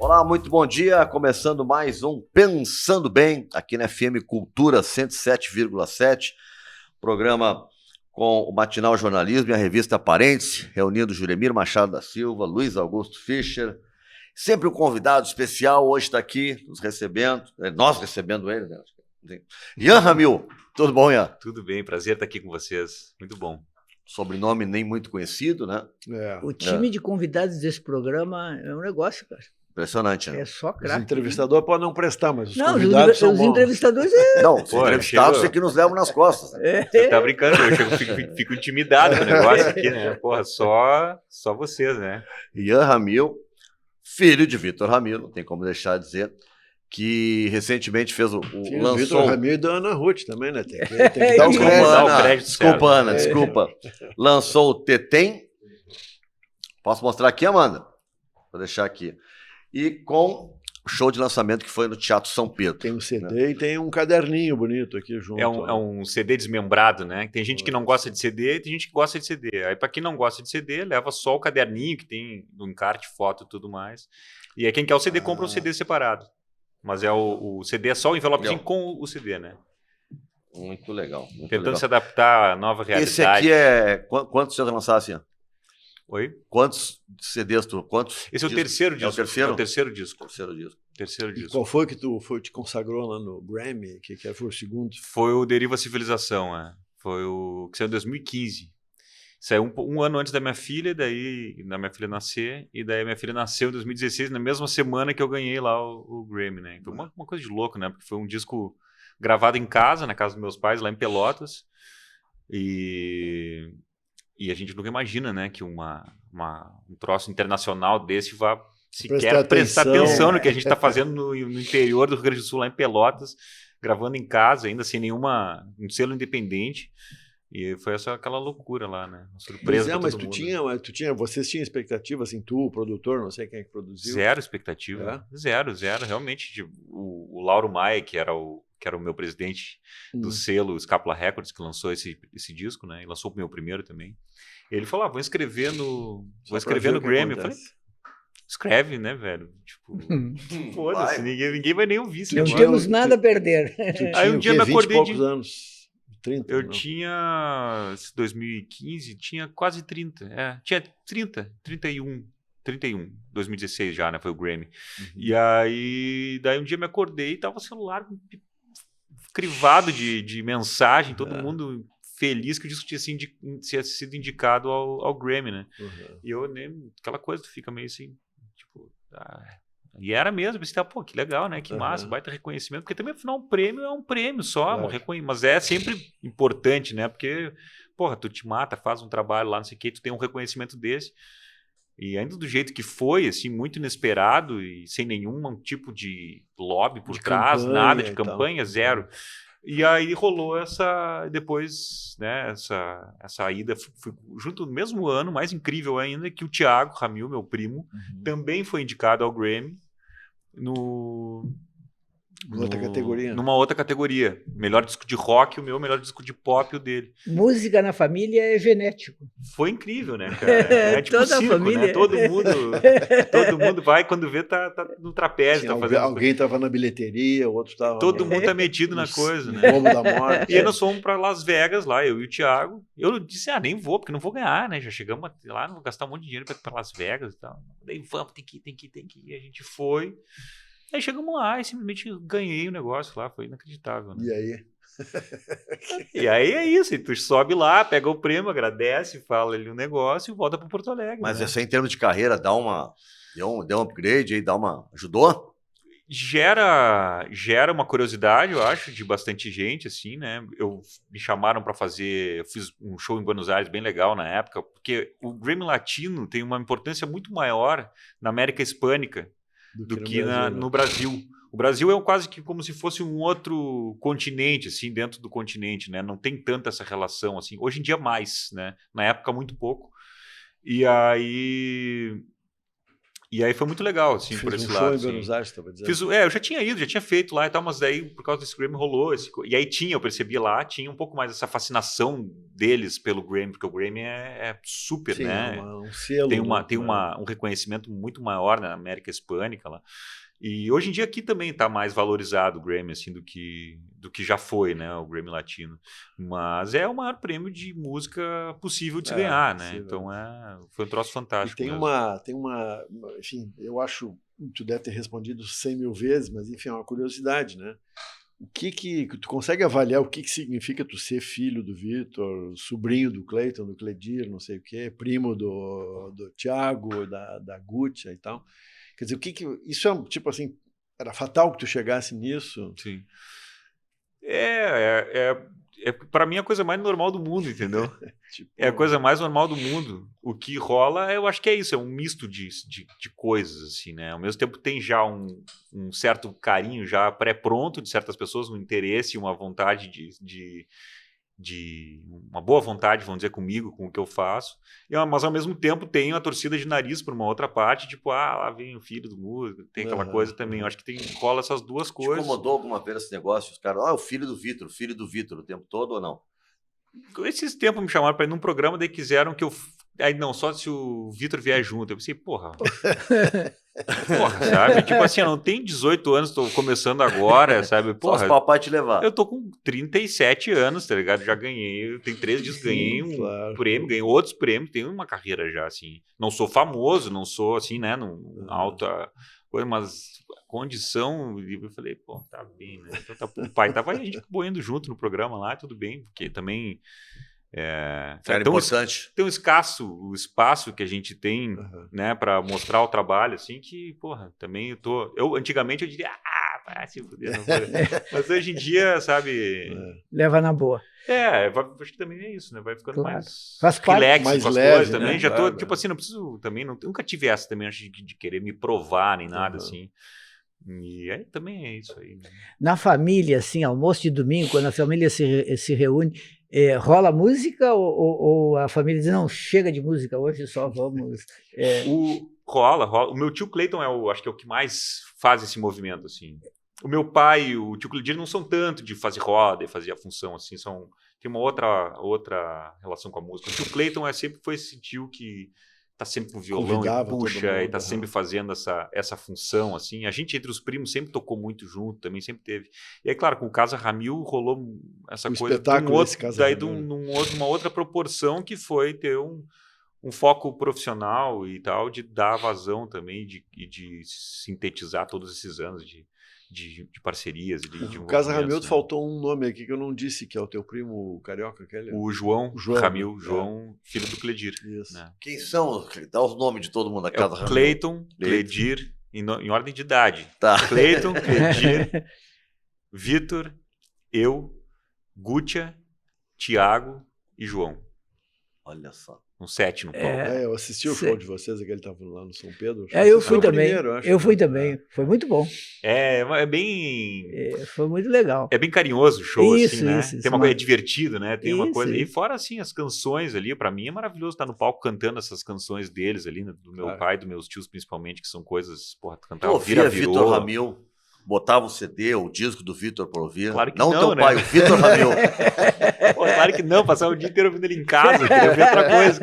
Olá, muito bom dia. Começando mais um Pensando Bem, aqui na FM Cultura 107,7. Programa com o Matinal Jornalismo e a revista Parentes, reunindo Juremir Machado da Silva, Luiz Augusto Fischer. Sempre um convidado especial, hoje está aqui nos recebendo, nós recebendo ele, né? Ian Ramil. Tudo bom, Ian? Tudo bem, prazer estar aqui com vocês. Muito bom. Sobrenome nem muito conhecido, né? O time de convidados desse programa é um negócio, cara. Impressionante, né? É só Os craque. entrevistadores podem não prestar, mas os Não, convidados são os bons. entrevistadores Não, os entrevistados é que nos levam nas costas. Né? Você tá brincando, eu fico intimidado com o negócio aqui, né? Porra, só vocês, né? Ian Ramil, filho de Vitor Ramil, não tem como deixar de dizer, que recentemente fez Filho lançou... Vitor Ramil e da Ana Ruth também, né? Tem que dar o Desculpa, crédito. Ana, crédito desculpa, certo. Ana, desculpa. Lançou o Tetem. Posso mostrar aqui, Amanda? Vou deixar aqui. E com o show de lançamento que foi no Teatro São Pedro. Tem um CD e tem um caderninho bonito aqui junto. É um CD desmembrado, né? Tem gente que não gosta de CD e tem gente que gosta de CD. Aí, pra quem não gosta de CD, leva só o caderninho que tem no encarte, foto e tudo mais. E aí, quem quer o CD, compra o CD separado. Mas o CD é só o envelopezinho com o CD, né? Muito legal. Muito Tentando legal. se adaptar à nova realidade. Esse aqui é... Quantos você lançasse, Ian? Oi? Quantos CDs tu... Quantos Esse é o discos? terceiro disco. É o terceiro? É o terceiro disco. Terceiro disco. Terceiro E disco. qual foi que tu te consagrou lá no Grammy? Que foi o segundo? Foi o Deriva Civilização, Foi o que saiu em 2015. Saiu um ano antes da minha filha, daí da minha filha nascer, e daí minha filha nasceu em 2016, na mesma semana que eu ganhei lá o Grammy, né? Foi uma coisa de louco, né? Porque foi um disco gravado em casa, na casa dos meus pais, lá em Pelotas, e a gente nunca imagina, né, que um troço internacional desse vá sequer prestar atenção no que a gente está fazendo no interior do Rio Grande do Sul, lá em Pelotas, gravando em casa, ainda sem um selo independente. E foi aquela loucura lá, né? Uma surpresa pra Mas todo mundo. Vocês tinham expectativa, assim, tu, o produtor, não sei quem é que produziu. Zero expectativa. Zero. Realmente, tipo, o Lauro Maia, que era o meu presidente do selo Escapula Records, que lançou esse disco, né? E lançou o meu primeiro também. Ele falou, vou escrever no Grammy. Eu falei, escreve, né, velho? Tipo, foda-se, ninguém vai nem ouvir. Não temos nada a perder. Aí um dia me acordei poucos anos. 30, eu não. tinha, esse 2015, tinha quase 30. Tinha 31, 2016 já, né? Foi o Grammy. E aí, daí um dia me acordei e tava o celular crivado de mensagem, todo mundo feliz que o disco tinha sido indicado ao Grammy, né? E eu, né, aquela coisa, tu fica meio assim, tipo... E era mesmo, pensei, pô, que legal, né? Que massa, baita reconhecimento. Porque também, afinal, um prêmio é um prêmio só, mas é sempre importante, né? Porque, porra, tu te mata, faz um trabalho lá, não sei o quê, tu tem um reconhecimento desse. E ainda do jeito que foi, assim, muito inesperado e sem nenhum tipo de lobby por trás, nada de campanha, zero. E aí rolou depois, né, essa ida, fui junto no mesmo ano, mais incrível ainda, que o Thiago Ramil, meu primo, também foi indicado ao Grammy numa outra categoria. Melhor disco de rock, o meu, melhor disco de pop, o dele. Música na família é genético. Foi incrível, né, cara? É tipo Toda circo, a família. né? Todo mundo vai, quando vê, tá no trapézio. Alguém tava na bilheteria, o outro tava... Todo mundo tá metido na coisa, né? Bombo da morte. E aí nós fomos pra Las Vegas lá, eu e o Thiago. Eu disse, nem vou, porque não vou ganhar, né? Já chegamos lá, não vou gastar um monte de dinheiro pra Las Vegas e tal. Daí vamos, tem que ir. E a gente foi. Aí chegamos lá e simplesmente ganhei o negócio lá, foi inacreditável, né? E aí? E aí é isso, e tu sobe lá, pega o prêmio, agradece, fala ali o negócio e volta para Porto Alegre. Mas né? essa em termos de carreira, deu um upgrade aí, ajudou? Gera uma curiosidade, eu acho, de bastante gente, assim, né? Me chamaram para eu fiz um show em Buenos Aires bem legal na época, porque o Grammy Latino tem uma importância muito maior na América Hispânica do que no Brasil. O Brasil é quase que como se fosse um outro continente, assim, dentro do continente, né? Não tem tanta essa relação, assim. Hoje em dia mais, né? Na época muito pouco. E aí E aí foi muito legal, assim, Fez por esse um lado. show em Assim. Buenos Aires, estava dizendo. Eu já tinha ido, já tinha feito lá e tal, mas daí, por causa desse Grammy, rolou. E aí eu percebi lá, tinha um pouco mais essa fascinação deles pelo Grammy, porque o Grammy é super, Sim, né? um selo. Tem um reconhecimento muito maior na América Hispânica lá. E hoje em dia aqui também está mais valorizado o Grammy, assim, do que já foi, né, o Grammy Latino. Mas é o maior prêmio de música possível de se ganhar, né? Possível. Então foi um troço fantástico. E tem uma, enfim, eu acho, tu deve ter respondido 100 mil vezes, mas enfim, é uma curiosidade, né? O que tu consegue avaliar o que significa tu ser filho do Vitor, sobrinho do Cleiton, do Cledir, não sei o quê, primo do Thiago, da Gutia e tal? Quer dizer, isso é tipo assim, era fatal que tu chegasse nisso? Sim. Para mim é a coisa mais normal do mundo, entendeu? Tipo, É a coisa mais normal do mundo. O que rola, eu acho que é isso, é um misto de coisas, assim, né? Ao mesmo tempo tem já um certo carinho já pré-pronto de certas pessoas, um interesse, uma vontade de uma boa vontade, vamos dizer, comigo, com o que eu faço, mas ao mesmo tempo tenho a torcida de nariz por uma outra parte, tipo, lá vem o filho do músico, tem aquela coisa também. Eu acho que rola essas duas coisas. Te incomodou alguma vez esse negócio? Os caras, o filho do Vitor o tempo todo ou não? Esses tempos me chamaram para ir num programa, daí quiseram que eu... Aí não, só se o Vitor vier junto. Eu pensei, porra, sabe? Tipo assim, eu não tenho 18 anos, tô começando agora, sabe? Porra, só os papai te levar. Eu tô com 37 anos, tá ligado? Já ganhei, tem 3 dias, ganhei um prêmio, ganhei outros prêmios, tenho uma carreira já, assim. Não sou famoso, não sou, assim, né, alta coisa, mas condição, eu falei, pô, tá bem, né? Então o pai tava aí, a gente boiando junto no programa lá, tudo bem, porque também... Era importante. Tem o espaço que a gente tem, né, para mostrar o trabalho, assim, que, porra, também antigamente eu diria, vai se fuder, não vou. Mas hoje em dia, sabe... Leva na boa. Acho que também é isso, né, vai ficando mais relax, mais com as leve, coisas também, né? já tô, tipo assim, não preciso também, nunca tive essa também, acho de querer me provar nem nada, assim. E aí também é isso aí. Né? Na família, assim, almoço de domingo, quando a família se reúne, rola música ou a família diz, não, chega de música, hoje só vamos... Rola. O meu tio Cleiton acho que é o que mais faz esse movimento, assim. O meu pai e o tio Cleiton não são tanto de fazer roda e fazer a função, assim, tem uma outra relação com a música. O tio Cleiton sempre foi esse tio que tá sempre com violão Convidava e puxa e tá mundo, sempre fazendo essa função, assim. A gente, entre os primos, sempre tocou muito junto, também sempre teve. E aí, claro, com o Casa Ramil rolou essa coisa espetáculo desse Casa daí Ramil. uma outra proporção que foi ter um foco profissional e tal, de dar vazão também e de sintetizar todos esses anos de parcerias e de O Casa Ramil, né? faltou um nome aqui que eu não disse, que é o teu primo carioca, aquele? O João Ramil, João, filho do Cledir. Isso. Né? Quem são? Dá os nomes de todo mundo da Casa Ramil. Cleiton, Cledir, em ordem de idade. Tá. Cleiton, Cledir, Vitor, eu, Gutia, Tiago e João. Olha só. Um 7 no palco. Eu assisti o show de vocês, aquele estava lá no São Pedro. Eu fui também. Primeiro, eu fui também. Foi muito bom. É bem... foi muito legal. É bem carinhoso o show, isso, assim, né? Isso, tem uma coisa divertida, né? Tem uma coisa... Isso. E fora, assim, as canções ali, pra mim é maravilhoso estar no palco cantando essas canções deles ali, né? Do meu pai, dos meus tios principalmente, que são coisas, porra, cantar ouvia Vitor Ramil, botava o CD, o disco do Vitor pra ouvir. Claro que não não, teu né? pai, o Vitor Ramil. Pô, claro que não, passava o dia inteiro ouvindo ele em casa, queria ouvir outra coisa.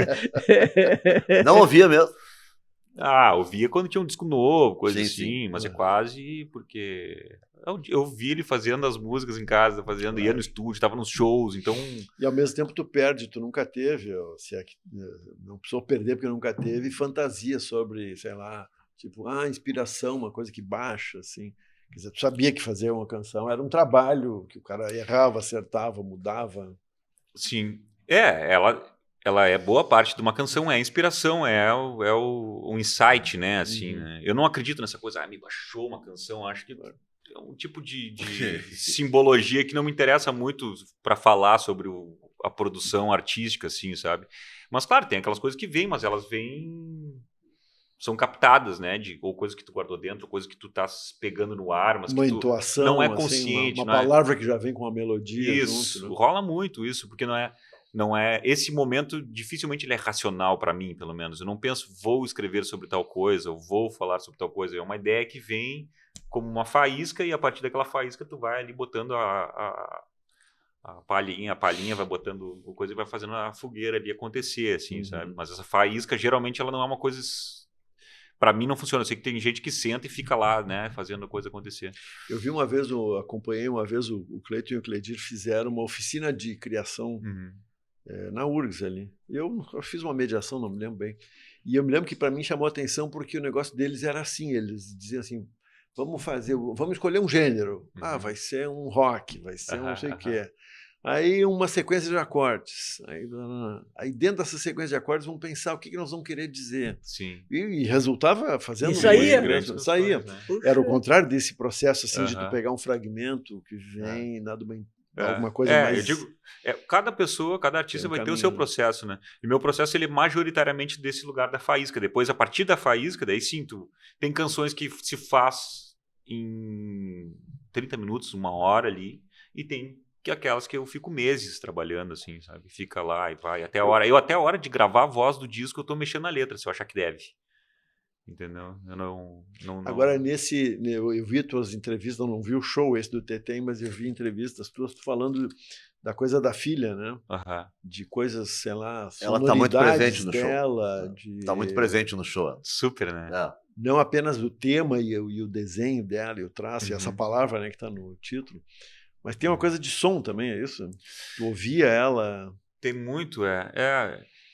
Não ouvia mesmo? Ouvia quando tinha um disco novo, coisa sim, assim, sim. Mas é quase porque eu vi ele fazendo as músicas em casa, ia no estúdio, tava nos shows, então... E ao mesmo tempo tu perde, tu nunca teve, se é que não precisou perder porque nunca teve, fantasia sobre, sei lá, tipo, inspiração, uma coisa que baixa, assim. Quer dizer, tu sabia que fazer uma canção era um trabalho, que o cara errava, acertava, mudava. Sim. Ela é boa parte de uma canção, é a inspiração, é o insight, né? Assim, né? Eu não acredito nessa coisa, me baixou uma canção, acho que é um tipo de simbologia que não me interessa muito para falar sobre a produção artística, assim, sabe? Mas, claro, tem aquelas coisas que vêm, mas elas vêm... São captadas, né? Ou coisas que tu guardou dentro, coisas que tu tá pegando no ar, mas uma que tu intuação, não é consciente. consciente. Uma palavra que já vem com uma melodia isso, junto. Né? Rola muito isso, porque não é... Não é esse momento, dificilmente ele é racional para mim, pelo menos. Eu não penso, vou escrever sobre tal coisa, ou vou falar sobre tal coisa. É uma ideia que vem como uma faísca, e a partir daquela faísca tu vai ali botando a palhinha vai botando o coisa e vai fazendo a fogueira ali acontecer, assim, sabe? Mas essa faísca, geralmente, ela não é uma coisa... Para mim não funciona. Eu sei que tem gente que senta e fica lá, né, fazendo a coisa acontecer. Eu vi uma vez, acompanhei uma vez o Cleiton e o Cleidir fizeram uma oficina de criação na URGS ali. Eu fiz uma mediação, não me lembro bem. E eu me lembro que para mim chamou a atenção porque o negócio deles era assim, eles diziam assim, vamos escolher um gênero. Vai ser um rock, vai ser um não sei o quê. Aí uma sequência de acordes. Aí dentro dessa sequência de acordes vamos pensar o que nós vamos querer dizer. Sim. E resultava fazendo... Isso saía. Saía. Né? Era o contrário desse processo assim, de tu pegar um fragmento que vem, alguma coisa mais... Eu digo, cada pessoa, cada artista vai ter o seu processo, né? E meu processo, ele é majoritariamente desse lugar da faísca. Depois, a partir da faísca, daí sim, tem canções que se faz em 30 minutos, 1 hora ali, e tem aquelas que eu fico meses trabalhando, assim, sabe? Fica lá e vai até a hora. Até a hora de gravar a voz do disco, eu tô mexendo na letra, se eu achar que deve. Entendeu? Eu não... Agora, eu vi tuas entrevistas, não vi o show esse do Tetem, mas eu vi entrevistas tuas falando da coisa da filha, né? De coisas, sei lá, ela tá muito presente no dela, show. Tá muito presente no show. Super, né? Não apenas o tema e o desenho dela e o traço, e essa palavra, né, que tá no título. Mas tem uma coisa de som também, é isso? Tu ouvia ela... Tem muito,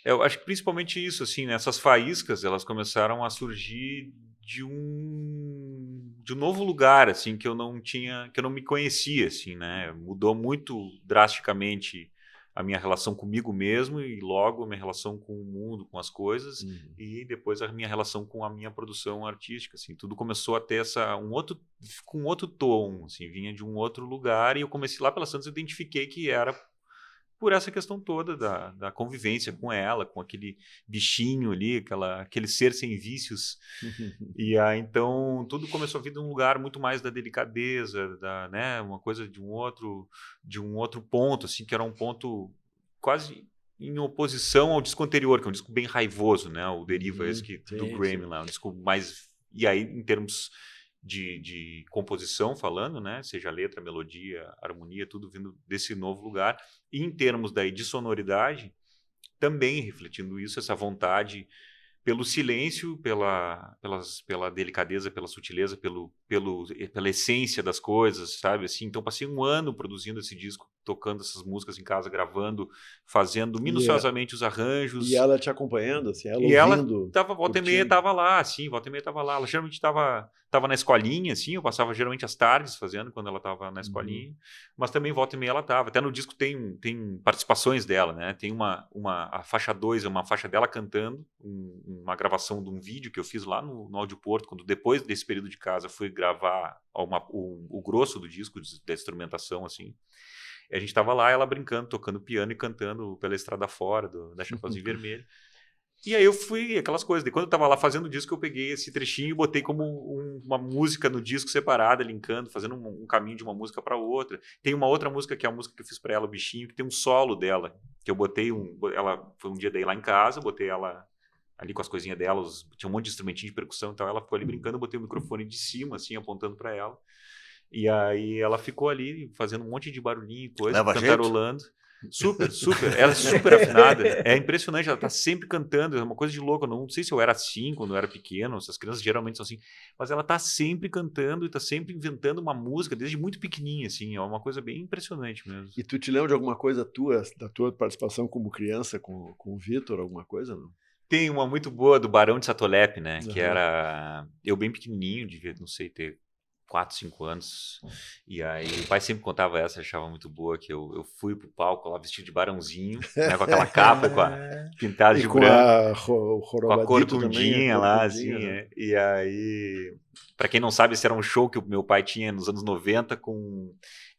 eu acho que principalmente isso, assim, né? Essas faíscas, elas começaram a surgir de um novo lugar, assim, que eu não me conhecia, assim, né? Mudou muito drasticamente a minha relação comigo mesmo e logo a minha relação com o mundo, com as coisas, e depois a minha relação com a minha produção artística, assim, tudo começou a ter com outro tom, assim, vinha de um outro lugar, e eu comecei lá pela Santos, eu identifiquei que era por essa questão toda da convivência com ela, com aquele bichinho ali, aquele ser sem vícios. E aí, então, tudo começou a vir de um lugar muito mais da delicadeza, né, uma coisa de um outro ponto, assim, que era um ponto quase em oposição ao disco anterior, que é um disco bem raivoso, né, o Deriva, esse do Grammy lá, um disco mais... E aí, em termos de composição falando, né, seja letra, melodia, harmonia, tudo vindo desse novo lugar, e em termos daí de sonoridade, também refletindo isso, essa vontade pelo silêncio, pela delicadeza, pela sutileza, pela essência das coisas, sabe? Assim, então passei 1 ano produzindo esse disco, tocando essas músicas em casa, gravando, fazendo minuciosamente os arranjos. E ela te acompanhando, assim, ela ouvindo? Ela tava, volta e meia tava lá, assim, volta e meia tava lá. Ela geralmente tava na escolinha, assim, eu passava geralmente as tardes fazendo quando ela tava na escolinha, mas também volta e meia ela tava. Até no disco tem participações dela, né? Tem a faixa 2, uma faixa dela cantando, uma gravação de um vídeo que eu fiz lá no Áudio Porto, quando depois desse período de casa fui gravar o grosso do disco, da instrumentação, assim. E a gente tava lá, ela brincando, tocando piano e cantando Pela Estrada Fora, da Chapeuzinho Vermelho. E aí eu fui, aquelas coisas. E quando eu tava lá fazendo o disco, eu peguei esse trechinho e botei como uma música no disco separada, linkando, fazendo um caminho de uma música para outra. Tem uma outra música, que é a música que eu fiz para ela, o Bichinho, que tem um solo dela, que eu botei ela foi um dia daí lá em casa, botei ela ali com as coisinhas dela, tinha um monte de instrumentinho de percussão, então ela ficou ali brincando, eu botei o microfone de cima, assim, apontando para ela. E aí ela ficou ali fazendo um monte de barulhinho e coisa, cantarolando. Super, super. Ela é super afinada. É impressionante, ela tá sempre cantando. É uma coisa de louco. Eu não sei se eu era assim quando eu era pequeno. Essas crianças geralmente são assim. Mas ela tá sempre cantando e tá sempre inventando uma música desde muito pequenininha, assim. É uma coisa bem impressionante mesmo. E tu te lembra de alguma coisa da tua participação como criança com o Vitor? Alguma coisa, não? Tem uma muito boa do Barão de Satolep, né? Que era eu bem pequenininho, devia, não sei, ter 4, 5 anos, e aí o pai sempre contava essa, achava muito boa, que eu fui pro palco lá vestido de barãozinho, né, com aquela capa pintada de branco, com a corcundinha lá, assim, e aí, pra quem não sabe, esse era um show que o meu pai tinha nos anos 90, que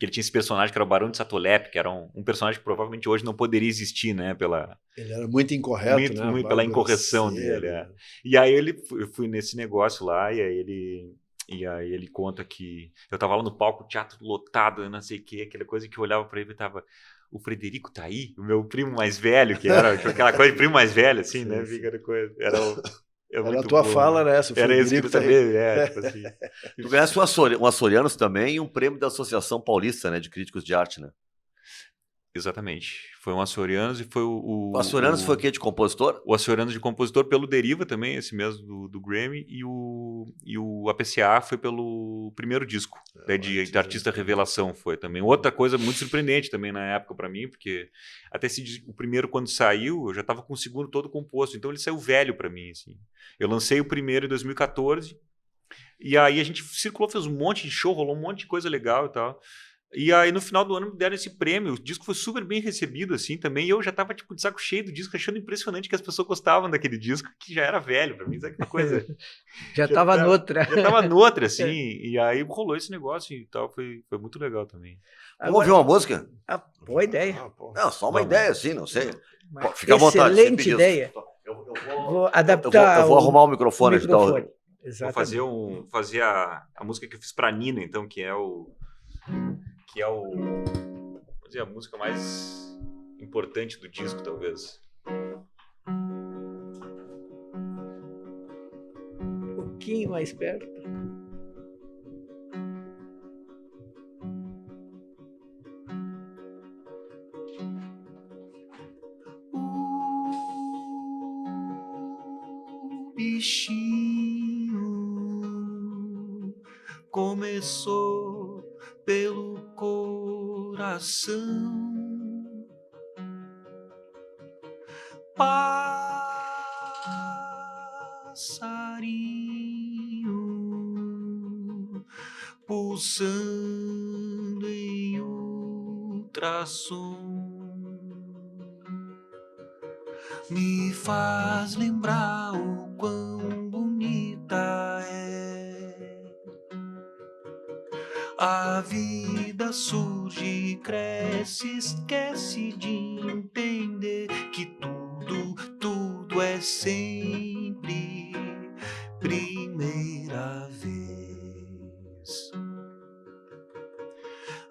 ele tinha esse personagem que era o Barão de Satolep, que era um personagem que provavelmente hoje não poderia existir, né, ele era muito incorreto, né? Muito pela incorreção dele, E aí eu fui nesse negócio lá, e aí ele conta que eu tava lá no palco, teatro lotado, não sei o que, aquela coisa que eu olhava pra ele e tava o Frederico tá aí, o meu primo mais velho, que era aquela coisa de primo mais velho, assim, Sim, né? sim. Fica coisa. Era A tua fala era essa. Era isso que eu tá aí. também, tipo assim. Tu ganhaste um Açorianos também e um prêmio da Associação Paulista, né, de Críticos de Arte, né? Exatamente. Foi um Açorianos e foi O Açorianos foi o quê, de compositor? O Açorianos de compositor pelo Deriva também, esse mesmo do Grammy, e o APCA foi pelo primeiro disco, né, de Artista Revelação foi também. Outra coisa muito surpreendente também na época para mim, porque até o primeiro quando saiu, eu já estava com o segundo todo composto, então ele saiu velho para mim, assim. Eu lancei o primeiro em 2014, e aí a gente circulou, fez um monte de show, rolou um monte de coisa legal e tal. E aí, no final do ano, me deram esse prêmio. O disco foi super bem recebido, assim, também. E eu já tava, tipo, de saco cheio do disco, achando impressionante que as pessoas gostavam daquele disco, que já era velho pra mim. Sabe aquela coisa? Já tava noutra. Já tava noutra, assim. E aí rolou esse negócio e tal. Foi muito legal também. Vamos ouvir uma música? Boa ideia. Não, só uma ideia, assim, não sei. Uma Fica à vontade. excelente ideia. Eu Vou adaptar. eu vou arrumar o microfone. microfone. Vou fazer a música que eu fiz pra Nina, então, que é vou dizer, a música mais importante do disco, talvez. Um pouquinho mais perto. O bichinho começou pelo coração, passarinho pulsando em ultrassom, me faz lembrar o quão bonita é. A vida surge, cresce, esquece de entender que tudo é sempre primeira vez.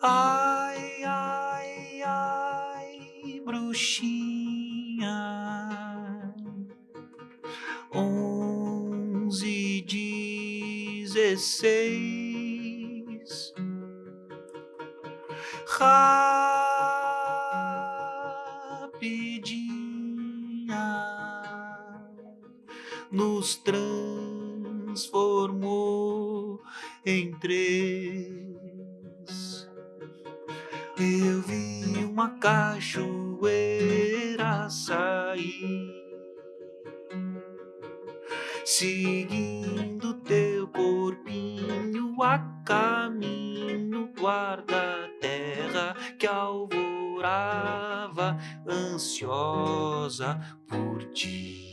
Ai, ai, ai, bruxinha, 11:16. Rapidinha nos transformou em 3. Eu vi uma cachoeira sair, seguindo teu corpinho a caminho do ar da terra que alvorava ansiosa por ti.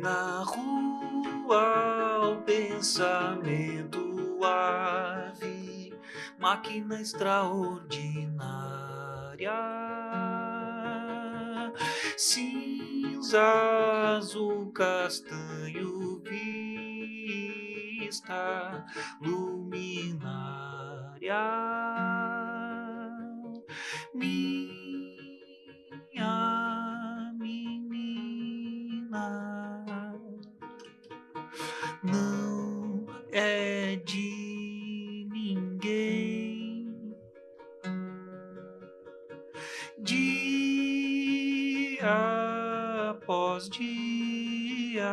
Na rua o pensamento ave, máquina extraordinária, cinza, azul, castanho, vista luminária. Minha menina não é de ninguém. Dia após dia,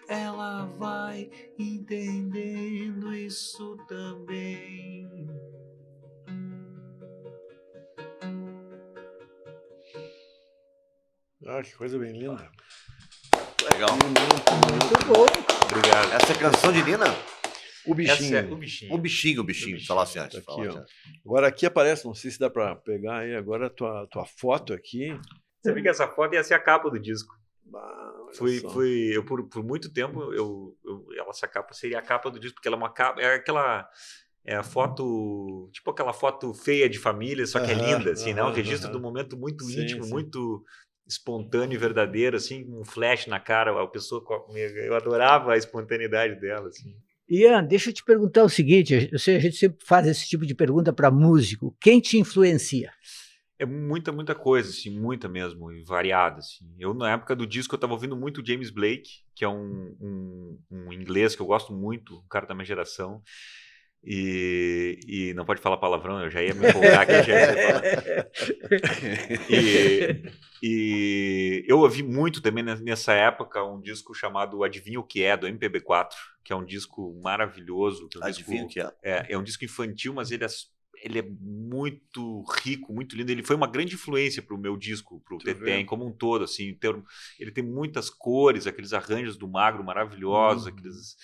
ela vai entendendo isso também. Ah, que coisa bem linda. Legal. Muito bom. Obrigado. Essa é a canção de Nina? O bichinho. Essa é o bichinho. O bichinho. Falasse antes. Aqui, ó. Agora aqui aparece, não sei se dá para pegar aí agora a tua foto aqui. Você vê que essa foto ia ser a capa do disco. Olha só. Por muito tempo, essa capa seria a capa do disco, porque ela é uma capa, é a foto, tipo aquela foto feia de família, só que é linda, assim, né? Um registro de um momento muito Sim, íntimo, sim. muito espontâneo e verdadeiro, assim, um flash na cara, a pessoa, eu adorava a espontaneidade dela, assim. Ian, deixa eu te perguntar o seguinte, a gente sempre faz esse tipo de pergunta para músico, quem te influencia? É muita coisa, assim, muita mesmo, e variada, assim. Eu, na época do disco, eu tava ouvindo muito James Blake, que é um inglês que eu gosto muito, um cara da minha geração, e não pode falar palavrão, eu já ia me empolgar aqui, já ia falar. E eu ouvi muito também nessa época um disco chamado Adivinha o que é, do MPB4, que é um disco maravilhoso. Adivinha o que é? É um disco infantil, mas ele é muito rico, muito lindo. Ele foi uma grande influência para o meu disco, para o Tetém, como um todo. Assim, ele tem muitas cores, aqueles arranjos do Magro maravilhosos, aqueles...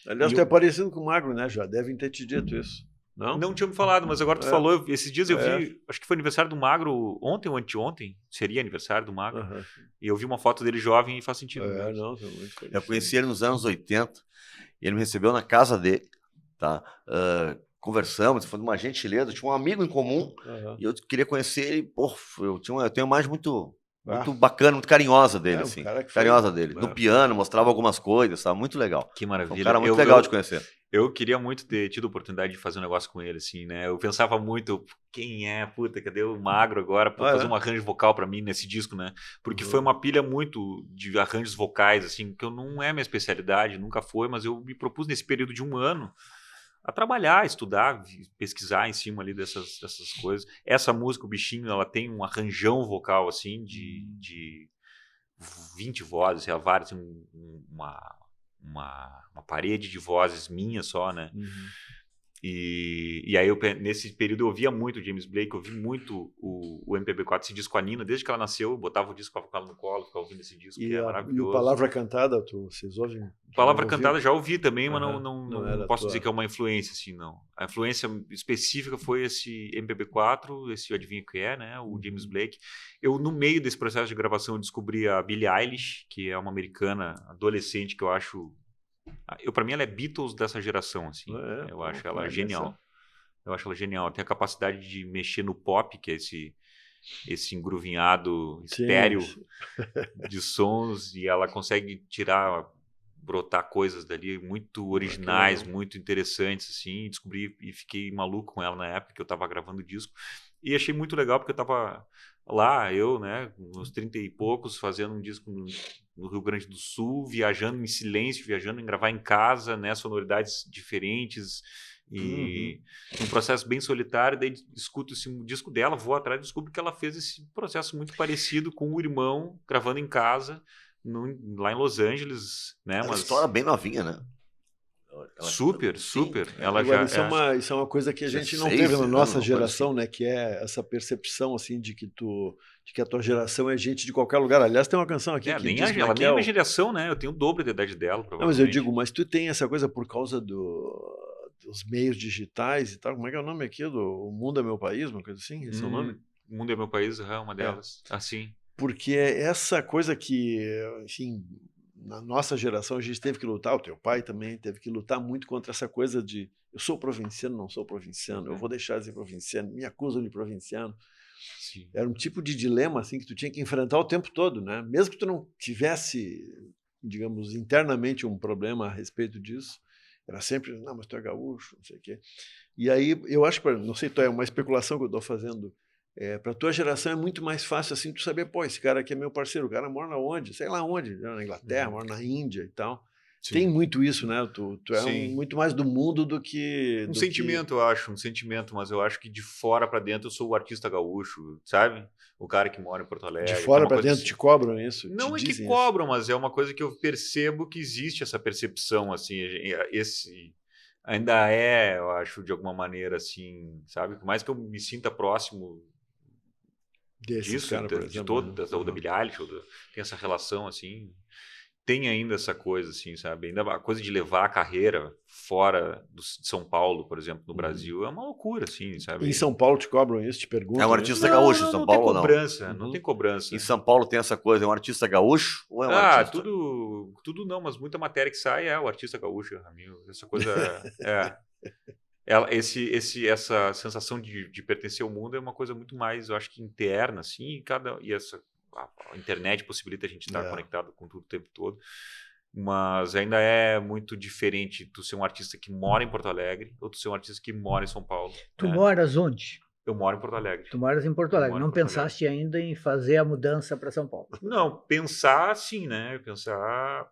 Aliás, tu é parecido com o Magro, né? Já devem ter te dito isso. Não tinha me falado, mas agora tu falou, esses dias eu vi, acho que foi aniversário do Magro ontem ou anteontem, seria aniversário do Magro, e eu vi uma foto dele jovem e faz sentido. Não, tô muito feliz. Eu conheci ele nos anos 80 e ele me recebeu na casa dele, tá? Conversamos, foi uma gentileza, tinha um amigo em comum e eu queria conhecer ele, pô, eu tenho uma imagem muito bacana, muito carinhosa dele, assim, carinhosa dele, no piano, mostrava algumas coisas, tá? Muito legal. Que maravilha. Foi um cara muito legal de conhecer. Eu queria muito ter tido a oportunidade de fazer um negócio com ele, assim, né? Eu pensava muito, quem é, puta, cadê o Magro agora pra fazer um arranjo vocal pra mim nesse disco, né? Porque foi uma pilha muito de arranjos vocais, assim, que não é minha especialidade, nunca foi, mas eu me propus nesse período de um ano a trabalhar, estudar, pesquisar em cima ali dessas coisas. Essa música, o Bichinho, ela tem um arranjão vocal, assim, de 20 vozes, várias, uma parede de vozes minha só, né? E aí, nesse período, eu ouvia muito o James Blake, eu ouvi muito o MPB4, esse disco com a Nina, desde que ela nasceu, eu botava o disco com ela no colo, ficava ouvindo esse disco, que é maravilhoso. E Palavra Cantada, vocês ouvem? Palavra Cantada já ouvi também, mas não posso dizer que é uma influência, assim, não. A influência específica foi esse MPB4, esse Adivinha o que é, né? O James Blake. Eu, no meio desse processo de gravação, eu descobri a Billie Eilish, que é uma americana adolescente que eu acho... Pra mim, ela é Beatles dessa geração, assim. Eu acho ela genial. Eu acho ela genial. Tem a capacidade de mexer no pop, que é esse engruvinhado estéreo de sons, e ela consegue brotar coisas dali muito originais, muito interessantes, assim. Descobri e fiquei maluco com ela na época que eu estava gravando o disco. E achei muito legal, porque eu estava lá, né, uns 30 e poucos, fazendo um disco no Rio Grande do Sul, viajando em silêncio, viajando em gravar em casa, né, sonoridades diferentes, e um processo bem solitário. Daí escuto esse disco dela, vou atrás e descubro que ela fez esse processo muito parecido com o irmão, gravando em casa, lá em Los Angeles, né? Ela estoura bem novinha, né? Super. Ela Agora, já isso é uma coisa que a gente não 16 teve na nossa anos, geração, né? Que é essa percepção, assim, de que a tua geração é gente de qualquer lugar. Aliás, tem uma canção aqui que diz ela nem é minha geração, né? Eu tenho o dobro da idade dela, provavelmente. Não, mas eu digo, mas tu tem essa coisa por causa dos meios digitais e tal. Como é que é o nome aqui? O Mundo é Meu País, uma coisa assim? Esse é o nome? O Mundo é Meu País é uma delas. Assim. Porque é essa coisa que, enfim, na nossa geração a gente teve que lutar, o teu pai também teve que lutar muito contra essa coisa de eu sou provinciano, não sou provinciano, eu vou deixar de ser provinciano, me acusam de provinciano. Sim. Era um tipo de dilema assim que tu tinha que enfrentar o tempo todo, né? Mesmo que tu não tivesse, digamos, internamente um problema a respeito disso, era sempre, não, mas tu é gaúcho, não sei o quê. E aí eu acho que, não sei, é uma especulação que eu estou fazendo, para a tua geração é muito mais fácil assim tu saber, pô, esse cara aqui é meu parceiro, o cara mora onde? Sei lá onde, na Inglaterra, mora na Índia e tal. Sim. Tem muito isso, né? Tu é muito mais do mundo do que... sentimento, eu acho, um sentimento, mas eu acho que de fora para dentro eu sou o artista gaúcho, sabe? O cara que mora em Porto Alegre. De fora para dentro assim. Te cobram isso? Não é que cobram, mas é uma coisa que eu percebo que existe essa percepção, assim, ainda eu acho, de alguma maneira, assim, sabe? Por mais que eu me sinta próximo disso, cara, de todo, da Billie Eilish, tem essa relação, assim, tem ainda essa coisa, assim, sabe? Ainda a coisa de levar a carreira fora de São Paulo, por exemplo, no Brasil, é uma loucura, assim, sabe? Em São Paulo te cobram isso, te perguntam. É um né? artista gaúcho em São Paulo ou tem não? cobrança, Uhum. não tem cobrança. Em São Paulo tem essa coisa, é um artista gaúcho ou é um artista? Tudo não, mas muita matéria que sai é o artista gaúcho, Ramil. Essa coisa essa sensação de pertencer ao mundo é uma coisa muito mais, eu acho que interna, assim, a internet possibilita a gente estar conectado com tudo o tempo todo. Mas ainda é muito diferente tu ser um artista que mora em Porto Alegre ou tu ser um artista que mora em São Paulo. Tu né? moras onde? Eu moro em Porto Alegre. Tu moras em Porto Eu Alegre. moro em Não Porto pensaste ainda em fazer a mudança para São Paulo? Não, pensar sim, né? Pensar...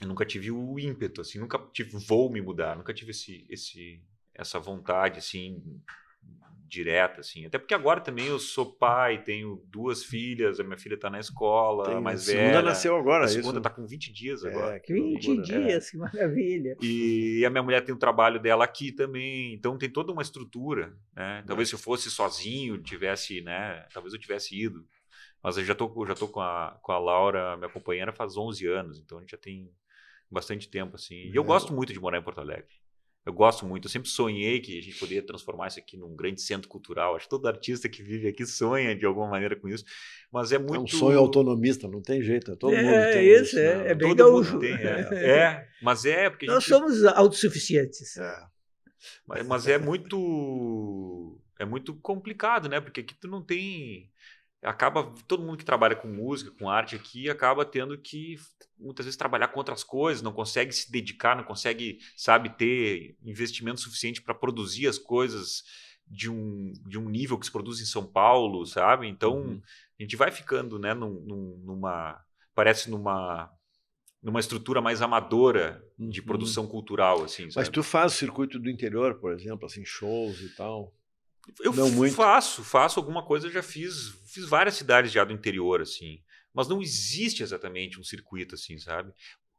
Eu nunca tive o ímpeto, assim, nunca vou me mudar, nunca tive essa vontade, assim, direta, assim. Até porque agora também eu sou pai, tenho 2 filhas, a minha filha está na escola, a mais velha. A segunda nasceu agora, A segunda isso. está com 20 dias agora. Que 20 loucura. dias, que maravilha. E a minha mulher tem o trabalho dela aqui também, então tem toda uma estrutura, né? Talvez se eu fosse sozinho, tivesse, né? Talvez eu tivesse ido. Mas eu já tô com a Laura, minha companheira, faz 11 anos, então a gente já tem bastante tempo, assim. E eu gosto muito de morar em Porto Alegre. Eu gosto muito, eu sempre sonhei que a gente poderia transformar isso aqui num grande centro cultural. Acho que todo artista que vive aqui sonha de alguma maneira com isso, mas é muito... É um sonho autonomista, não tem jeito, todo mundo É tem isso, né? é bem todo mundo gaúcho. tem, mas é porque a Nós gente... somos autossuficientes. Mas é muito complicado, né? Porque aqui tu não tem... todo mundo que trabalha com música, com arte aqui, acaba tendo que muitas vezes trabalhar com outras coisas, não consegue se dedicar, não consegue, sabe, ter investimento suficiente para produzir as coisas de um nível que se produz em São Paulo, sabe? Então, a gente vai ficando, né, parece numa estrutura mais amadora de produção cultural, assim, sabe? Mas tu faz o circuito do interior, por exemplo, assim, shows e tal? Eu faço alguma coisa, eu já fiz várias cidades já do interior, assim, mas não existe exatamente um circuito, assim, sabe?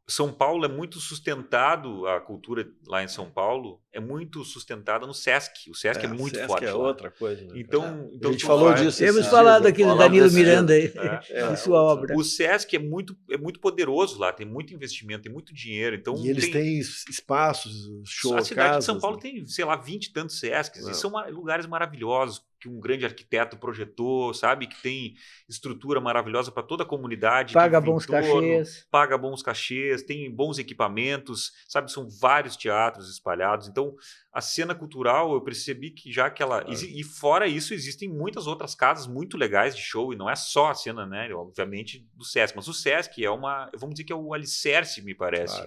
São Paulo é muito sustentado, a cultura lá em São Paulo é muito sustentada no Sesc. O Sesc é muito Sesc forte é lá. outra coisa. Né? Então a gente falou disso. Temos falado aqui do Danilo Miranda aí, de sua obra. O Sesc é muito poderoso lá, tem muito investimento, tem muito dinheiro. Então, e eles têm espaços, shows, a cidade casas, de São Paulo né? tem, sei lá, 20 e tantos Sescs, e são lugares maravilhosos, que um grande arquiteto projetou, sabe? Que tem estrutura maravilhosa para toda a comunidade. Paga bons cachês. Paga bons cachês, tem bons equipamentos, sabe? São vários teatros espalhados. Então, a cena cultural, eu percebi que já que ela... E fora isso, existem muitas outras casas muito legais de show, e não é só a cena, né? Obviamente, do Sesc. Mas o Sesc é vamos dizer que é o alicerce, me parece,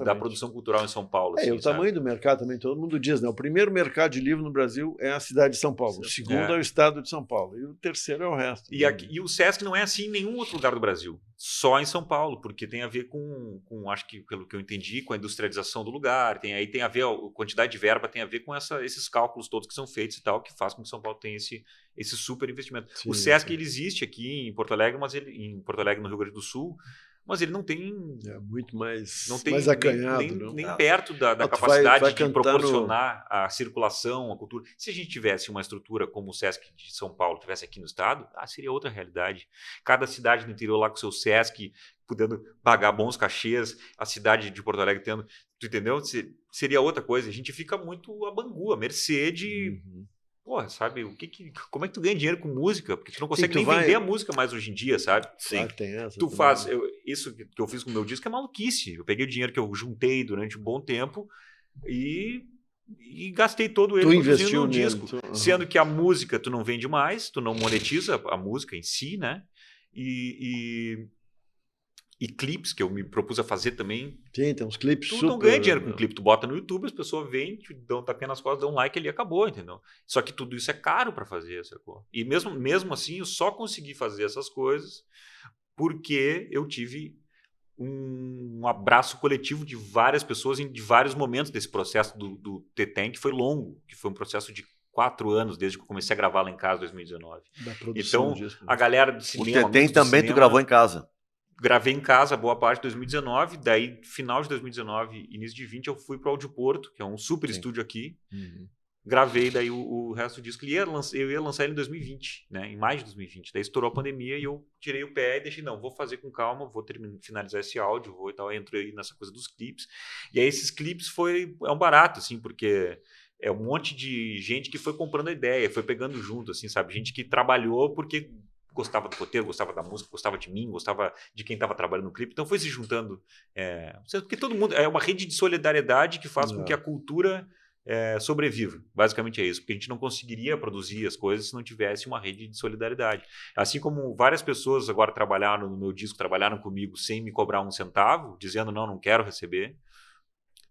da produção cultural em São Paulo. Assim, o tamanho do mercado também, todo mundo diz, né? O primeiro mercado de livro no Brasil é a cidade de São Paulo. O segundo é o estado de São Paulo. E o terceiro é o resto. E o Sesc não é assim em nenhum outro lugar do Brasil. Só em São Paulo, porque tem a ver com acho que, pelo que eu entendi, com a industrialização do lugar, tem a ver, a quantidade de verba tem a ver com esses cálculos todos que são feitos e tal, que faz com que São Paulo tenha esse super investimento. O Sesc, ele existe aqui em Porto Alegre, no Rio Grande do Sul, mas ele não tem... É muito mais acanhado. Nem perto da capacidade de proporcionar a circulação, a cultura. Se a gente tivesse uma estrutura como o Sesc de São Paulo tivesse aqui no estado, seria outra realidade. Cada cidade do interior lá com o seu Sesc, podendo pagar bons cachês, a cidade de Porto Alegre tendo... Tu entendeu? Seria outra coisa. A gente fica muito à bangu, à mercê de... Porra, sabe, como é que tu ganha dinheiro com música? Porque tu não consegue nem vender a música mais hoje em dia, sabe? Sim. Tem essa tu faz, isso que eu fiz com o meu disco é maluquice. Eu peguei o dinheiro que eu juntei durante um bom tempo e gastei todo ele produzindo um disco. Sendo que a música tu não vende mais, tu não monetiza a música em si, né? E clipes, que eu me propus a fazer também. Sim, tem uns clipes Tu não ganha dinheiro com clipe. Tu bota no YouTube, as pessoas vêm, te dão um tapinha nas costas, dão um like e acabou, entendeu? Só que tudo isso é caro para fazer, sacou? E mesmo assim, eu só consegui fazer essas coisas porque eu tive um abraço coletivo de várias pessoas em de vários momentos desse processo do Tetem, que foi longo, que foi um processo de 4 anos, desde que eu comecei a gravar lá em casa em 2019. Então, a galera do cinema... O Tetem também tu gravou em casa? Gravei em casa boa parte de 2019, daí final de 2019, início de 20, eu fui para o Audio Porto, que é um super estúdio aqui, gravei daí o resto do disco. Eu ia lançar ele em 2020, né? Em maio de 2020. Daí estourou a pandemia e eu tirei o pé e deixei, não, vou fazer com calma, vou finalizar esse áudio, vou e tal. Eu entrei nessa coisa dos clipes. E aí esses clipes é um barato, assim, porque é um monte de gente que foi comprando a ideia, foi pegando junto, assim, sabe? Gente que trabalhou porque gostava do roteiro, gostava da música, gostava de mim, gostava de quem estava trabalhando no clipe. Então foi se juntando. Porque todo mundo... É uma rede de solidariedade que faz com que a cultura sobreviva. Basicamente é isso. Porque a gente não conseguiria produzir as coisas se não tivesse uma rede de solidariedade. Assim como várias pessoas agora trabalharam no meu disco, trabalharam comigo sem me cobrar um centavo, dizendo não quero receber.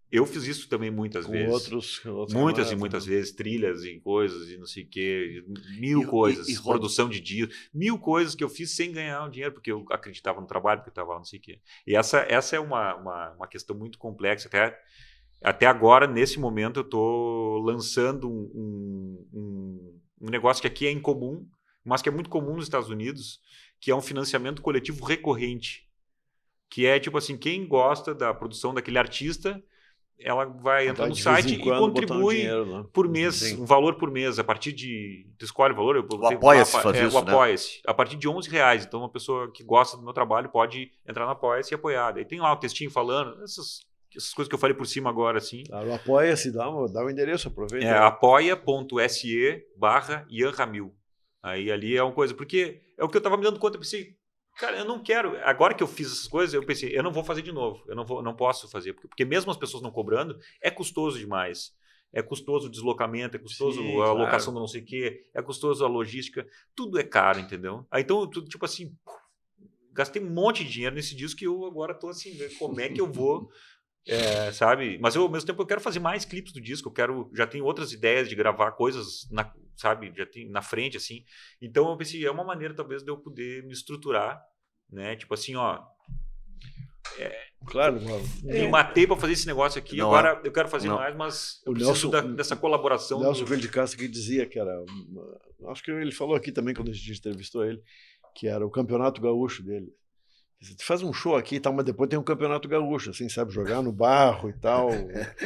Eu fiz isso também muitas vezes. Outros muitas e muitas vezes, trilhas e coisas e não sei o quê, coisas, produção de dias, 1000 coisas que eu fiz sem ganhar um dinheiro, porque eu acreditava no trabalho, porque eu estava não sei o quê. E essa é uma questão muito complexa. Até agora, nesse momento, eu estou lançando um negócio que aqui é incomum, mas que é muito comum nos Estados Unidos, que é um financiamento coletivo recorrente. Que é tipo assim, quem gosta da produção daquele artista, ela vai entrar no site e contribui por mês, um valor por mês, a partir de... Tu escolhe o valor? O Apoia-se faz isso, o Apoia-se. A partir de R$11. Então, uma pessoa que gosta do meu trabalho pode entrar no Apoia-se e apoiar. Aí tem lá o textinho falando, essas coisas que eu falei por cima agora, assim. Claro, Apoia-se, dá o endereço, aproveita. apoia.se/Ian Ramil. Aí ali é uma coisa, porque é o que eu estava me dando conta, eu pensei, cara, eu não quero. Agora que eu fiz essas coisas, eu pensei, eu não vou fazer de novo. Eu não posso fazer. Porque mesmo as pessoas não cobrando, é custoso demais. É custoso o deslocamento, é custoso a locação do não sei o quê, é custoso a logística. Tudo é caro, entendeu? Aí, então, tipo assim, gastei um monte de dinheiro nesse disco que eu agora estou assim, como é que eu vou, sabe? Mas eu, ao mesmo tempo, eu quero fazer mais clipes do disco. Já tenho outras ideias de gravar coisas, sabe? Já tem na frente, assim. Então, eu pensei, é uma maneira, talvez, de eu poder me estruturar, né? Tipo assim, ó... Claro, me matei para fazer esse negócio aqui, agora eu quero fazer mais, mas eu preciso dessa colaboração. O Nelson Coelho de Castro que dizia que era... Acho que ele falou aqui também, quando a gente entrevistou ele, que era o campeonato gaúcho dele. Você faz um show aqui e tal, mas depois tem um campeonato gaúcho, assim, sabe? Jogar no barro e tal,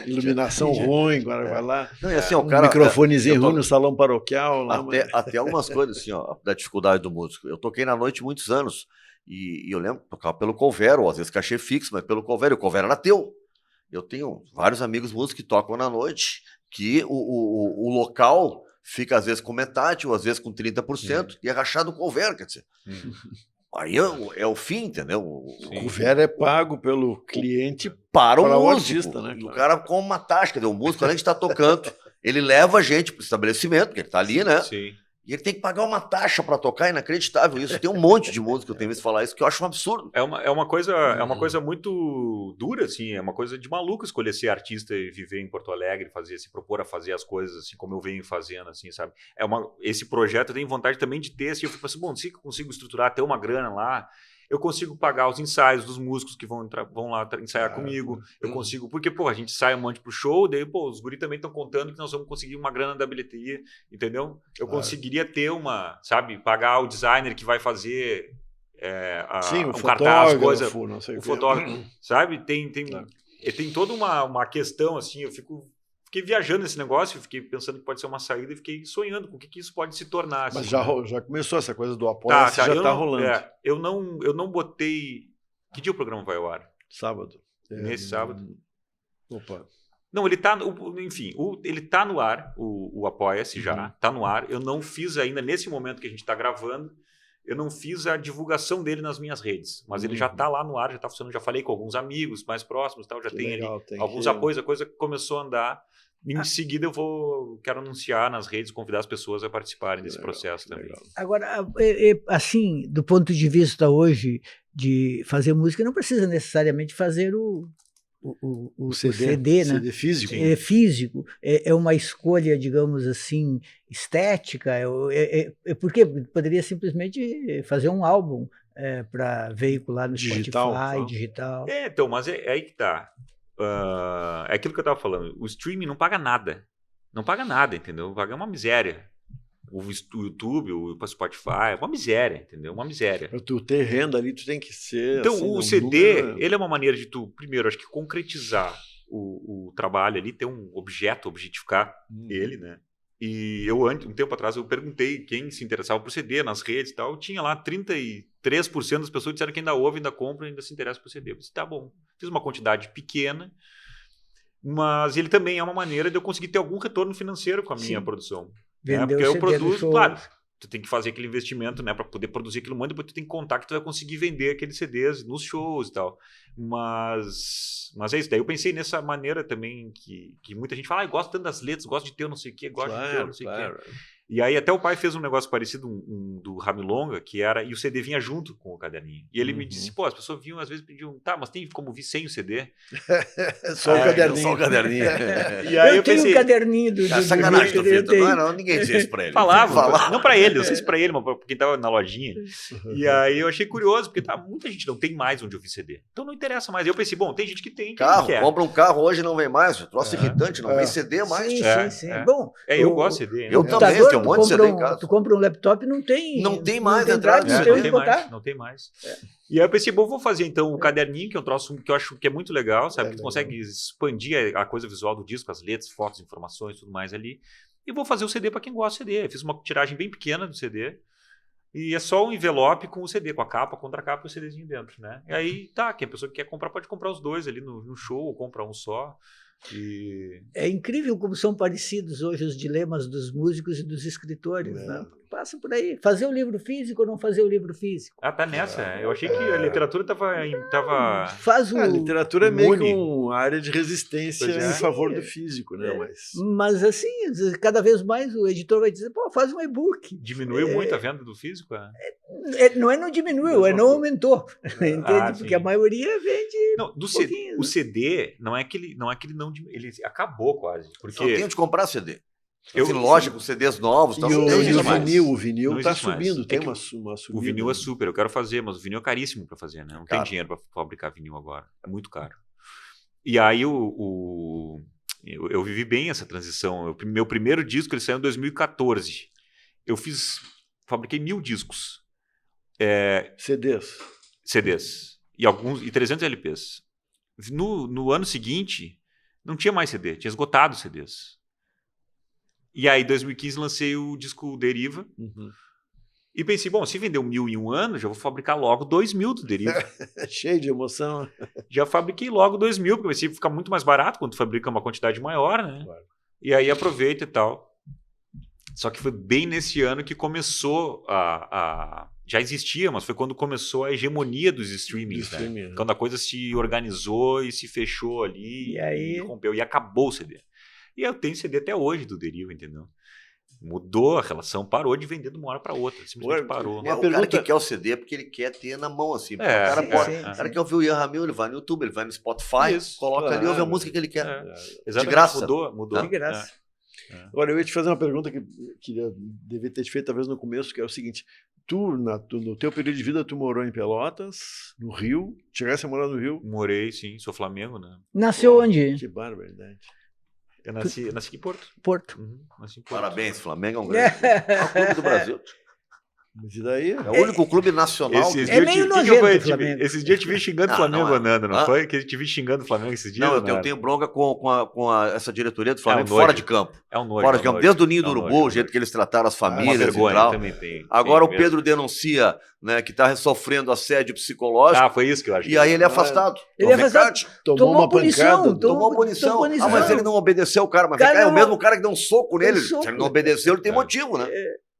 iluminação ruim, agora vai lá. Não, e assim, o cara, microfonezinho ruim no salão paroquial. Lá, até algumas coisas, assim, ó, da dificuldade do músico. Eu toquei na noite muitos anos, e eu lembro, tocava pelo Colvero, às vezes cachê fixo, mas pelo Colvero, e o Colvero era teu. Eu tenho vários amigos músicos que tocam na noite, que o local fica às vezes com metade, ou às vezes com 30%, e é rachado o Colvero, quer dizer... Aí é o fim, entendeu? O couvert é pago pelo cliente para o músico, artista, né? E o cara com uma taxa, quer dizer, o músico, além de estar tocando, ele leva a gente para o estabelecimento, porque ele está ali, né? Sim. E ele tem que pagar uma taxa para tocar, é inacreditável isso. Tem um monte de música que eu tenho visto falar isso, que eu acho um absurdo. É uma coisa muito dura, assim, é uma coisa de maluco escolher ser artista e viver em Porto Alegre, se propor a fazer as coisas assim como eu venho fazendo, assim, sabe? Esse projeto eu tenho vontade também de ter, assim, eu fico pensando, bom, se eu consigo estruturar, ter uma grana lá, eu consigo pagar os ensaios dos músicos que vão lá ensaiar comigo. Eu consigo, porque, pô, a gente sai um monte pro show, daí, pô, os guris também estão contando que nós vamos conseguir uma grana da bilheteria, entendeu? Eu conseguiria ter pagar o designer que vai fazer o cartaz, coisa, o fotógrafo, sabe? Tem toda uma questão, assim, fiquei viajando nesse negócio, fiquei pensando que pode ser uma saída e fiquei sonhando com o que isso pode se tornar. Assim, mas já começou essa coisa do apoio, já está rolando. Eu não botei... Que dia o programa vai ao ar? Sábado. Nesse sábado? Opa. Não, ele tá... Enfim, ele tá no ar, o Apoia-se já, tá no ar. Eu não fiz ainda, nesse momento que a gente está gravando, eu não fiz a divulgação dele nas minhas redes, mas ele já está lá no ar, já está funcionando, já falei com alguns amigos mais próximos, tal, já tem alguns apoios, a coisa começou a andar. Em seguida eu quero anunciar nas redes, convidar as pessoas a participarem desse processo também. Agora, assim, do ponto de vista hoje de fazer música, não precisa necessariamente fazer o CD, né? CD físico. É físico, é uma escolha, digamos assim, estética, porque poderia simplesmente fazer um álbum para veicular no Spotify, digital. Então, mas é aí que tá. É aquilo que eu estava falando. O streaming não paga nada. Não paga nada, entendeu? Paga uma miséria. O YouTube, o Spotify, é uma miséria, entendeu? Uma miséria. Para tu ter renda ali, tu tem que ser... Então, o CD, ele é uma maneira de tu, primeiro, acho que concretizar o trabalho ali, ter um objeto, objetificar ele, né? E eu, um tempo atrás, eu perguntei quem se interessava por CD nas redes e tal. Tinha lá 33% das pessoas disseram que ainda ouvem, ainda compram, ainda se interessam por CD. Eu disse, tá bom. Fiz uma quantidade pequena, mas ele também é uma maneira de eu conseguir ter algum retorno financeiro com a minha produção. Vendeu porque o eu CD produzo, claro, tu tem que fazer aquele investimento, né, para poder produzir aquilo, mas depois tu tem que contar que tu vai conseguir vender aqueles CDs nos shows e tal. Mas é isso. Daí eu pensei nessa maneira também que muita gente fala, eu gosto tanto das letras, gosto de ter não sei o quê, gosto de ter não sei o quê. E aí até o pai fez um negócio parecido, do Ramilonga, que era, e o CD vinha junto com o caderninho. E ele me disse, pô, as pessoas vinham, às vezes pediam, tá, mas tem como vir sem o CD? Só o caderninho. Só o caderninho. E aí eu tenho um caderninho do sacanagem, do Vitor. Não, ninguém dizia isso pra ele. Falava. Não pra ele, não sei se pra ele, mas pra quem tava na lojinha. E aí eu achei curioso, porque muita gente não tem mais onde ouvir CD. Então não interessa mais. Eu pensei, bom, tem gente que tem. Compra um carro hoje não vem mais. Troço irritante, não vem CD mais. Sim. Bom, eu gosto de CD. Eu também, tenho um monte de CD em casa. Tu compra um laptop e não tem mais entrada. Não tem mais. E aí eu pensei, bom, vou fazer então o caderninho, que é um troço que eu acho que é muito legal, sabe? Que tu consegue expandir a coisa visual do disco, as letras, fotos, informações, tudo mais ali. E vou fazer o CD para quem gosta de CD. Eu fiz uma tiragem bem pequena do CD. E é só um envelope com o CD, com a capa, contracapa e o CDzinho dentro, né? E aí, tá, quem a pessoa que quer comprar pode comprar os dois ali no show, ou compra um só. É incrível como são parecidos hoje os dilemas dos músicos e dos escritores, né? Passa por aí. Fazer o livro físico ou não fazer o livro físico? Tá nessa. Eu achei que a literatura tava... A literatura é meio que uma área de resistência em favor do físico, né? Mas assim, cada vez mais o editor vai dizer, pô, faz um e-book. Diminuiu muito a venda do físico? Não diminuiu, não aumentou. Entende? Porque a maioria vende o CD, não é que ele não... Ele acabou quase. Porque... Só tem de comprar CD. Lógico, CDs novos. E o vinil está subindo, tem uma subida. O vinil é super, eu quero fazer, mas o vinil é caríssimo para fazer, né? Não tem dinheiro para fabricar vinil agora, é muito caro. E aí eu vivi bem essa transição. Meu primeiro disco ele saiu em 2014. Eu fabriquei 1000 discos. CDs. E 300 LPs. No ano seguinte, não tinha mais CD, tinha esgotado os CDs. E aí, em 2015, lancei o disco Deriva. E pensei, bom, se vendeu 1000 em um ano, já vou fabricar logo 2000 do Deriva. Cheio de emoção. Já fabriquei logo 2000, porque pensei que fica muito mais barato quando tu fabrica uma quantidade maior, né? Claro. E aí aproveita e tal. Só que foi bem nesse ano que começou já existia, mas foi quando começou a hegemonia dos streamings, né? Quando a coisa se organizou e se fechou ali e rompeu. E acabou o CD. E eu tenho CD até hoje do Deriva, entendeu? Mudou a relação, parou de vender de uma hora para outra. Simplesmente parou. O cara que quer o CD é porque ele quer ter na mão, assim. O cara quer ouvir o Ian Ramil, ele vai no YouTube, ele vai no Spotify, coloca ali e ouve a música que ele quer. De graça. Mudou. De graça. Agora, eu ia te fazer uma pergunta que eu devia ter te feito talvez no começo, que é o seguinte. No teu período de vida, tu morou em Pelotas, no Rio? Chegasse a morar no Rio? Morei, sim. Sou Flamengo, né? Nasceu onde? Que barbaridade. Eu nasci em Porto. Nasci em Porto. Parabéns, Flamengo é um grande clube do Brasil. Mas e daí? É o único clube nacional. Meio nojento, Flamengo. Esses dias eu te vi xingando o Flamengo, Nando, não foi? Que eu te vi xingando o Flamengo esses dias? Não, eu tenho bronca com essa diretoria do Flamengo fora de campo. É um nojo. Fora de campo. Desde o Ninho do Urubu, o jeito que eles trataram as famílias e tal. Agora o Pedro denuncia, né, que está sofrendo assédio psicológico. Foi isso que eu acho. E aí ele é afastado. Ele é afastado. Tomou uma punição. Tomou punição. Mas ele não obedeceu o cara. Mas é o mesmo cara que deu um soco nele. Se ele não obedeceu, ele tem motivo, né?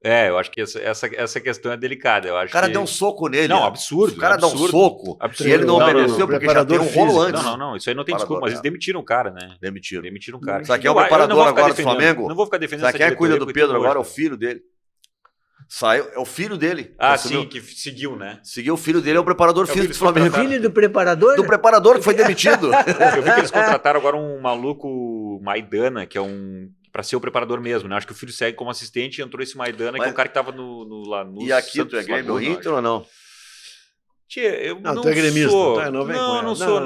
Eu acho que essa questão é delicada. Eu acho o cara deu um soco nele. Não, absurdo. O cara dá um soco absurdo. e ele não obedeceu porque já tem um rolo antes. Não. Isso aí não tem desculpa. Mas eles demitiram o cara, né? Demitiram o cara. Sabe quem é o preparador agora do Flamengo? Não vou ficar defendendo essa diretoria. Sabe quem cuida do Pedro agora? É o filho dele. É o filho dele. Sim, que seguiu, né? Seguiu o filho dele, é o preparador físico do Flamengo. Filho do preparador? Do preparador que foi demitido. Eu vi que eles contrataram agora um maluco Maidana, que é para ser o preparador mesmo, né? Acho que o filho segue como assistente e entrou esse Maidana, que é um cara que tava lá no E aqui tu é Grêmio ou Inter ou não? Tia, eu não tu é gremista, sou. Não sou.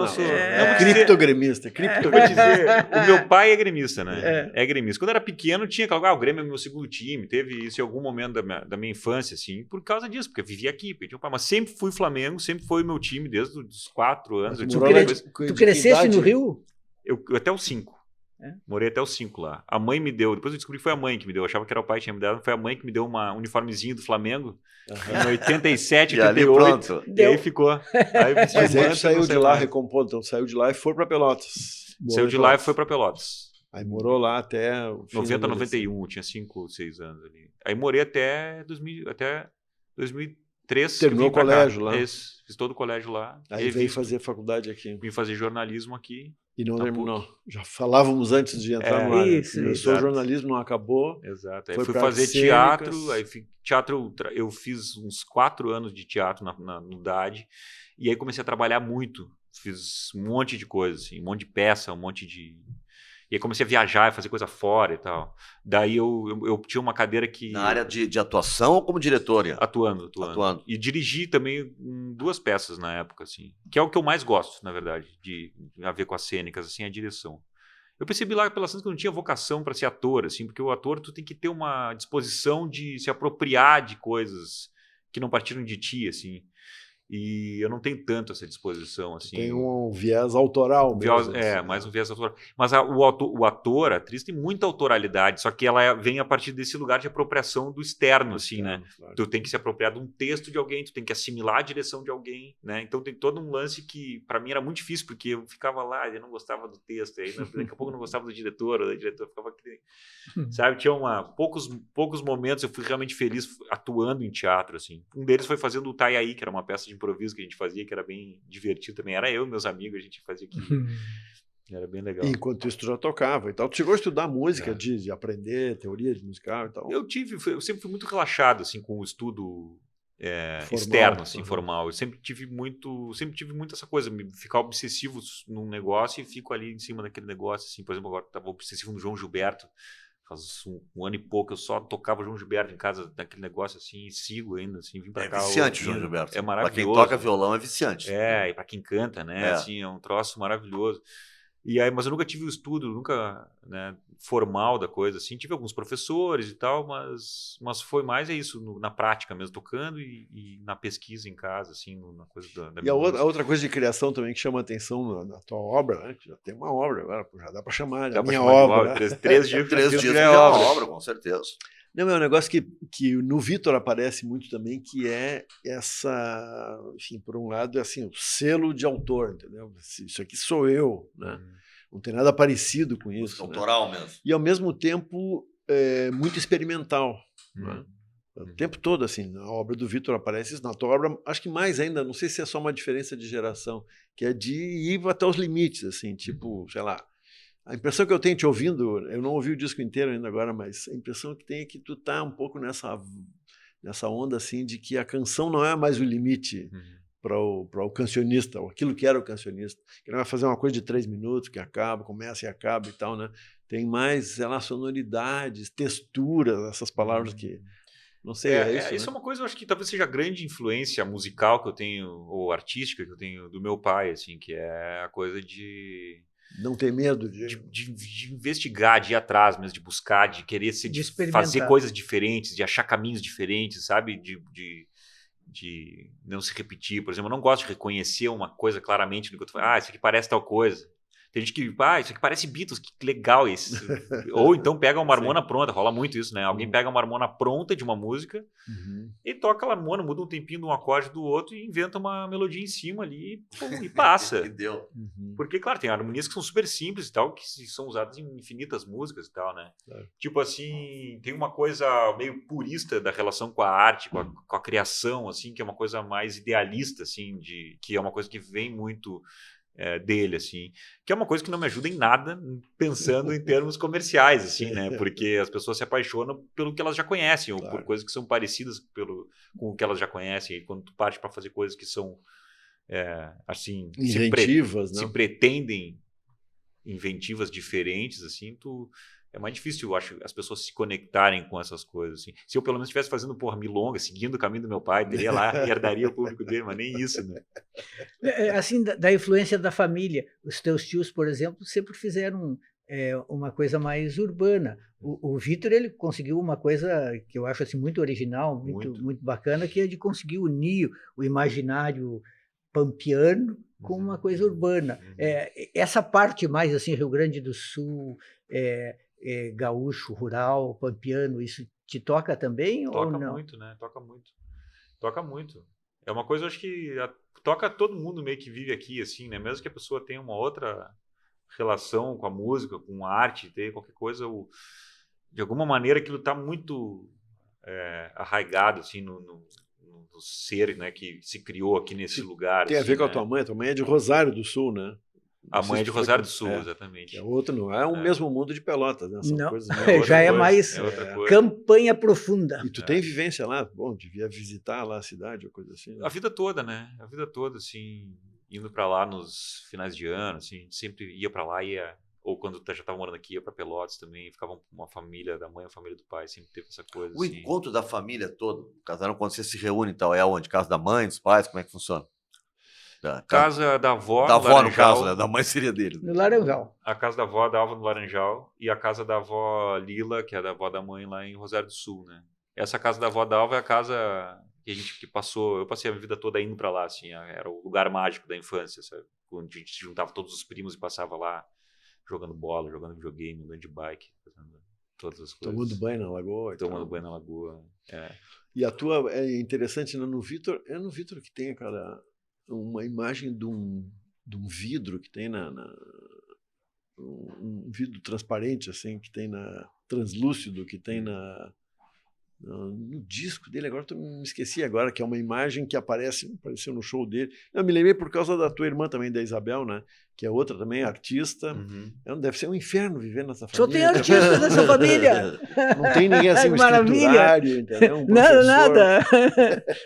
Criptogremista. Eu vou dizer, o meu pai é gremista, né? É gremista. Quando eu era pequeno, tinha aquela o Grêmio é meu segundo time. Teve isso em algum momento da minha infância, assim, por causa disso, porque eu vivia aqui. Mas sempre fui Flamengo, sempre foi o meu time desde os 4 anos. Tu cresceste no Rio? Eu até os 5. Morei até os 5 lá. A mãe me deu, depois eu descobri que foi a mãe que me deu. Eu achava que era o pai que tinha me dado, foi a mãe que me deu um uniformezinho do Flamengo. Em 87, 88. E aí ficou. Aí mas ele saiu de lá, recompôs, então saiu de lá e foi para Pelotas. Saiu de lá e foi para Pelotas. Aí morou lá até... o fim 90, 91, tinha 5, 6 anos ali. Aí morei até 2003. Terminou o colégio lá. Fiz todo o colégio lá. Aí veio fazer faculdade aqui. Vim fazer jornalismo aqui. E não terminou. Já falávamos antes de entrar no ar. Começou o jornalismo, não acabou. Exato. Aí fui fazer teatro. Aí teatro, eu fiz uns 4 anos de teatro no DAD. E aí comecei a trabalhar muito. Fiz um monte de coisa, assim, um monte de peça, um monte de... E aí comecei a viajar, fazer coisa fora e tal. Daí eu tinha uma cadeira que... Na área de atuação ou como diretor? Atuando. E dirigi também 2 peças na época, assim. Que é o que eu mais gosto, na verdade, de a ver com as cênicas, assim, a direção. Eu percebi lá pelas cenas que eu não tinha vocação para ser ator, assim, porque o ator tu tem que ter uma disposição de se apropriar de coisas que não partiram de ti, assim. E eu não tenho tanto essa disposição, assim. Tem um viés autoral mesmo. Mais um viés autoral. Mas o ator, a atriz, tem muita autoralidade, só que ela vem a partir desse lugar de apropriação do externo, assim, né? Claro. Tu tem que se apropriar de um texto de alguém, tu tem que assimilar a direção de alguém, né? Então tem todo um lance que, para mim, era muito difícil, porque eu ficava lá e eu não gostava do texto, aí daqui a pouco eu não gostava do diretor, ou da diretora, ficava aqui, sabe? Tinha poucos momentos eu fui realmente feliz atuando em teatro, assim. Um deles foi fazendo o Taiaí, que era uma peça de improviso que a gente fazia, que era bem divertido também. Era eu e meus amigos, a gente fazia aqui. Era bem legal. E enquanto isso, tu já tocava e tal. Tu chegou a estudar música, de aprender teoria de musical e tal? Eu sempre fui muito relaxado, assim, com o estudo externo, assim, formal. Eu sempre tive muito essa coisa, ficar obsessivo num negócio e fico ali em cima daquele negócio, assim. Por exemplo, agora estava obsessivo no João Gilberto. Faz um ano e pouco eu só tocava João Gilberto em casa, naquele negócio assim, e sigo ainda, assim, vim pra cá. É viciante o João Gilberto. É maravilhoso. Pra quem toca violão é viciante. E pra quem canta, né, assim, é um troço maravilhoso. E aí, mas eu nunca tive o estudo, nunca, né, formal da coisa, assim. Tive alguns professores e tal, mas foi mais isso, na prática mesmo, tocando e na pesquisa em casa, assim, na coisa da minha música. A outra coisa de criação também que chama atenção na tua obra, né, que já tem uma obra agora, já dá para chamar, dá minha chamar obra. Né? 3 dias é uma obra, com certeza. Não, é um negócio que no Vitor aparece muito também, que é essa, enfim, por um lado, é assim, o selo de autor, entendeu? Isso aqui sou eu, né? Não tem nada parecido com isso. Autoral, né? Mesmo. E, ao mesmo tempo, muito experimental. Né? O tempo todo, assim, na obra do Vitor aparece isso. Na tua obra, acho que mais ainda, não sei se é só uma diferença de geração, que é de ir até os limites, assim, tipo, sei lá. A impressão que eu tenho te ouvindo, eu não ouvi o disco inteiro ainda agora, mas a impressão que tenho é que tu tá um pouco nessa onda, assim, de que a canção não é mais o limite para o cancionista, ou aquilo que era o cancionista. Que ele vai fazer uma coisa de 3 minutos, que acaba, começa e acaba e tal, né? Tem mais, sei lá, sonoridades, texturas, essas palavras que... Não sei, isso, isso é uma coisa, eu acho que talvez seja a grande influência musical que eu tenho, ou artística que eu tenho do meu pai, assim, que é a coisa de... Não ter medo de investigar, de ir atrás mesmo, de buscar, de querer fazer coisas diferentes, de achar caminhos diferentes, sabe? De não se repetir. Por exemplo, eu não gosto de reconhecer uma coisa claramente no que eu tô falando. Isso aqui parece tal coisa. Tem gente que, isso aqui parece Beatles, que legal isso. Ou então pega uma harmona pronta, rola muito isso, né? Alguém pega uma harmona pronta de uma música e toca a harmona, muda um tempinho de um acorde do outro e inventa uma melodia em cima ali e passa. Que deu. Porque, claro, tem harmonias que são super simples e tal, que são usadas em infinitas músicas e tal, né? Tipo assim, tem uma coisa meio purista da relação com a arte, com a criação, assim, que é uma coisa mais idealista, assim, que é uma coisa que vem muito... dele, assim, que é uma coisa que não me ajuda em nada pensando em termos comerciais, assim, né, porque as pessoas se apaixonam pelo que elas já conhecem, ou por coisas que são parecidas com o que elas já conhecem, e quando tu parte para fazer coisas que são assim, inventivas, se pretendem inventivas diferentes, assim, é mais difícil, eu acho, as pessoas se conectarem com essas coisas, assim. Se eu pelo menos estivesse fazendo milonga, seguindo o caminho do meu pai, teria lá, herdaria o público dele, mas nem isso, né? Assim, da influência da família. Os teus tios, por exemplo, sempre fizeram uma coisa mais urbana. O Vitor, ele conseguiu uma coisa que eu acho assim, muito original, muito bacana, que é de conseguir unir o imaginário pampiano com uma coisa urbana. Essa parte mais assim, Rio Grande do Sul, gaúcho, rural, pampiano, isso te toca também ou não? Toca muito, né? Toca muito. É uma coisa, acho que toca todo mundo meio que vive aqui, assim, né? Mesmo que a pessoa tenha uma outra relação com a música, com a arte, ter qualquer coisa, de alguma maneira aquilo está muito arraigado, assim, no ser, né, que se criou aqui nesse lugar. Tem a assim, ver com né? a tua mãe? Tua mãe é de Rosário do Sul, né? A mãe é de Rosário do Sul, exatamente. É outro, não é o mesmo mundo de Pelotas, né? São não, coisas já é mais campanha profunda. E tu tem vivência lá? Bom, devia visitar lá a cidade ou coisa assim. Né? A vida toda, né? A vida toda, assim, indo para lá nos finais de ano, assim, a gente sempre ia para lá, ou quando já estava morando aqui, ia para Pelotas também, ficava uma família da mãe, a família do pai, sempre teve essa coisa. O encontro da família toda, o casarão, quando você se reúne e tal, é onde? Casa da mãe, dos pais, como é que funciona? Casa da avó. Da avó, no caso, né? Da mãe seria dele. No Laranjal. A casa da avó da Alva no Laranjal e a casa da avó Lila, que é da avó da mãe lá em Rosário do Sul, né? Essa casa da avó da Alva é a casa que eu passei a vida toda indo pra lá, assim, era o lugar mágico da infância, sabe? Onde a gente juntava todos os primos e passava lá jogando bola, jogando videogame, andando de bike, fazendo todas as coisas. Tomando banho na lagoa. Tomando banho na lagoa, E a tua, é interessante, né? No Vitor que tem, cara, uma imagem de um vidro que tem um vidro transparente, assim, que tem translúcido, que tem no disco dele, agora eu me esqueci agora, que é uma imagem que apareceu no show dele. Eu me lembrei por causa da tua irmã também, da Isabel, né? Que é outra também, artista. Deve ser um inferno viver nessa família. Só tem artistas nessa família. Não tem ninguém assim, um escriturário, entendeu? Um nada.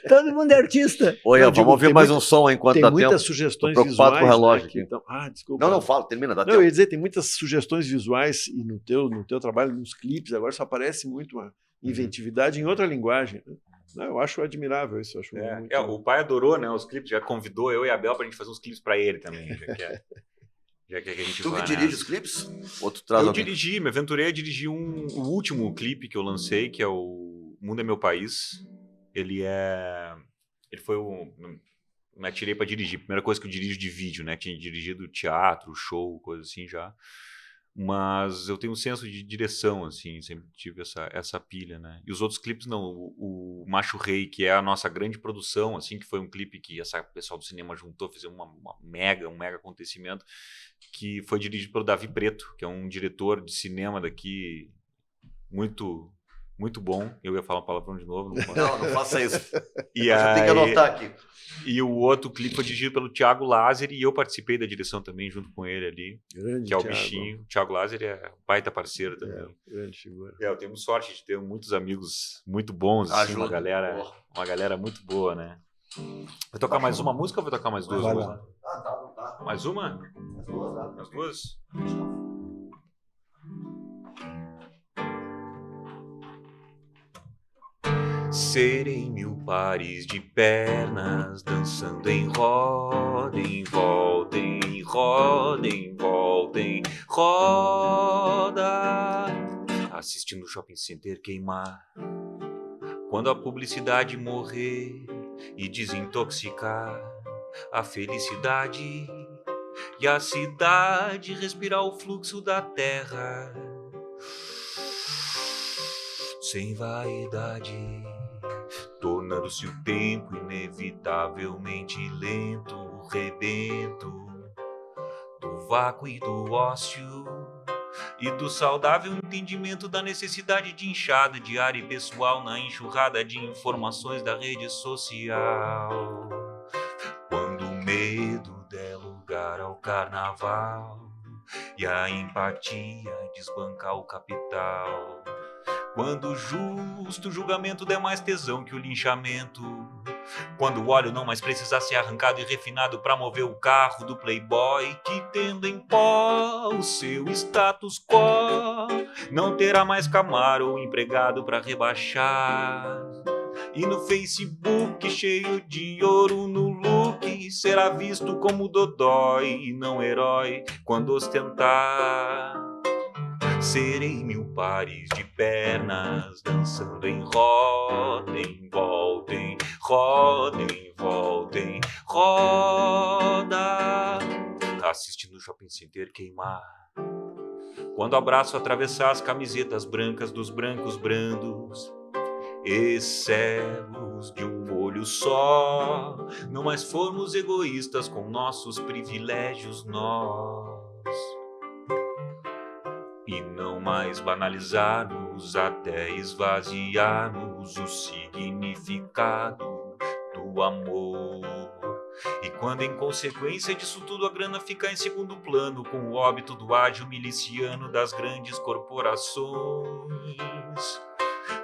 Todo mundo é artista. Oi, vamos ouvir mais um som enquanto dá tempo. Tem muitas sugestões visuais. Tô preocupado com o relógio aqui. Então, desculpa. Não, fala, termina, dá tempo. Eu ia dizer, tem muitas sugestões visuais e no teu trabalho, nos clipes, agora só aparece muito uma inventividade em outra linguagem. Eu acho admirável isso. Acho muito... O pai adorou, né, os clipes, já convidou eu e a Bel pra gente fazer uns clipes pra ele também, já que a gente Tu que dirige os clipes? Ou tu traz alguém? Me aventurei a dirigir o último clipe que eu lancei, que é o Mundo é Meu País. Ele foi me atirei pra dirigir, primeira coisa que eu dirijo de vídeo, né, tinha dirigido teatro, show, coisa assim já. Mas eu tenho um senso de direção, assim, sempre tive essa pilha, né? E os outros clipes não, o Macho Rei, que é a nossa grande produção, assim, que foi um clipe que essa pessoal do cinema juntou, fez um mega acontecimento, que foi dirigido pelo Davi Preto, que é um diretor de cinema daqui muito, muito bom. Eu ia falar uma palavrão de novo. Não faça isso. E eu tenho que anotar aqui. E o outro clipe foi dirigido pelo Thiago Lázari e eu participei da direção também junto com ele ali. Grande que é o Thiago. Bichinho. O Thiago Lázari é um baita parceiro também. Grande figura. Eu tenho sorte de ter muitos amigos muito bons, assim, uma galera muito boa, né? Vai tocar mais uma música ou vai tocar mais duas? Vai lá. Tá. Mais uma? As duas? Serei 1000 pares de pernas dançando em roda, em volta, em roda, em volta, em roda, assistindo o shopping center queimar. Quando a publicidade morrer e desintoxicar a felicidade e a cidade respirar o fluxo da terra sem vaidade, tornando-se o tempo inevitavelmente lento, o rebento do vácuo e do ócio e do saudável entendimento da necessidade de enxada diária e pessoal na enxurrada de informações da rede social. Quando o medo der lugar ao carnaval e a empatia desbancar o capital, quando o justo julgamento der mais tesão que o linchamento, quando o óleo não mais precisar ser arrancado e refinado para mover o carro do playboy que tendo em pó o seu status quo, não terá mais Camaro ou empregado para rebaixar, e no Facebook cheio de ouro no look será visto como dodói e não herói quando ostentar. Serei 1000 pares de pernas dançando em roda, em volta, em roda, em volta, em roda, assistindo o shopping center queimar. Quando abraço atravessar as camisetas brancas dos brancos brandos e cegos de um olho só, não mais formos egoístas com nossos privilégios nós, e não mais banalizarmos até esvaziarmos o significado do amor. E quando em consequência disso tudo a grana fica em segundo plano, com o óbito do ágil miliciano das grandes corporações,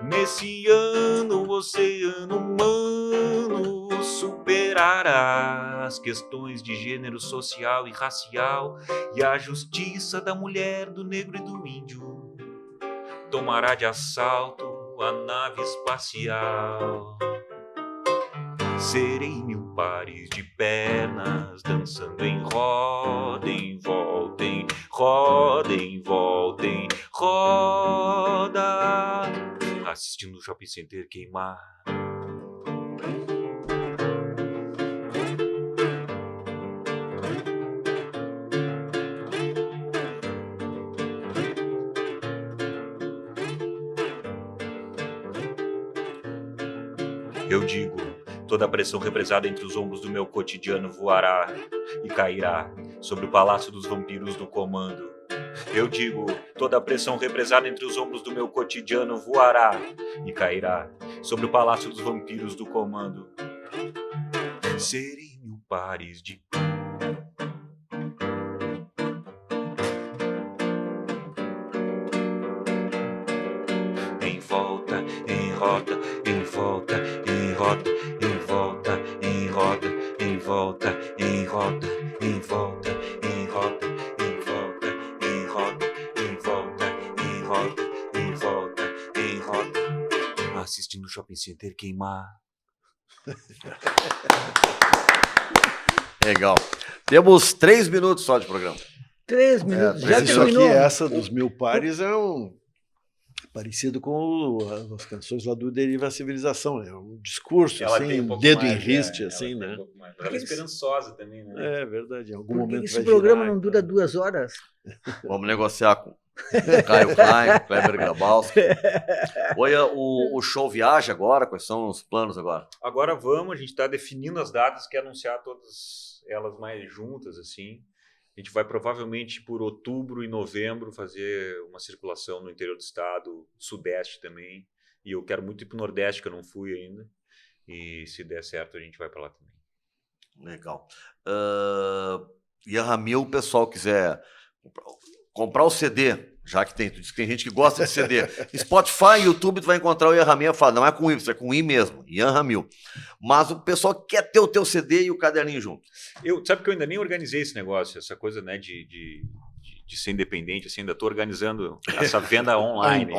nesse ano o oceano humano superará as questões de gênero social e racial, e a justiça da mulher, do negro e do índio tomará de assalto a nave espacial. Serei 1000 pares de pernas dançando em roda, em volta, em roda, em volta, em roda, assistindo o shopping center queimar. Eu digo, toda a pressão represada entre os ombros do meu cotidiano voará e cairá sobre o palácio dos vampiros do comando. Eu digo, toda a pressão represada entre os ombros do meu cotidiano voará e cairá sobre o palácio dos vampiros do comando. Serei 1000 pares de... Em volta, em roda, em volta, em roda, em volta, em roda, em volta, em roda, em volta, em roda, em volta, em roda, em volta, em roda, em volta, em roda, assistindo o shopping center queimar. Legal. Temos 3 minutos só de programa. 3 minutos. Já Isso terminou? aqui, essa dos 1000 pares é parecido com as canções lá do Deriva a Civilização, é um discurso, Ela assim, tem um pouco dedo mais, em riste, ela assim, tem né? um pouco mais. Ela é esperançosa também, né? É verdade, em algum Por que momento esse vai programa virar, não dura 2 horas? Vamos negociar com Caio Klein, Kleber Grabowski. Oi, o show viaja agora? Quais são os planos agora? Agora vamos, a gente está definindo as datas, quer anunciar todas elas mais juntas, assim. A gente vai provavelmente por outubro e novembro fazer uma circulação no interior do estado, sudeste também. E eu quero muito ir para o nordeste, que eu não fui ainda. E se der certo, a gente vai para lá também. Legal. E a Ramil, o pessoal quiser comprar o CD, já que tu disse que tem gente que gosta de CD. Spotify, YouTube, tu vai encontrar o Ian Ramil, não é com Y, é com I mesmo, Ian Ramil. Mas o pessoal quer ter o teu CD e o caderninho junto. Sabe que eu ainda nem organizei esse negócio, essa coisa, né, de ser independente, assim, ainda estou organizando essa venda online.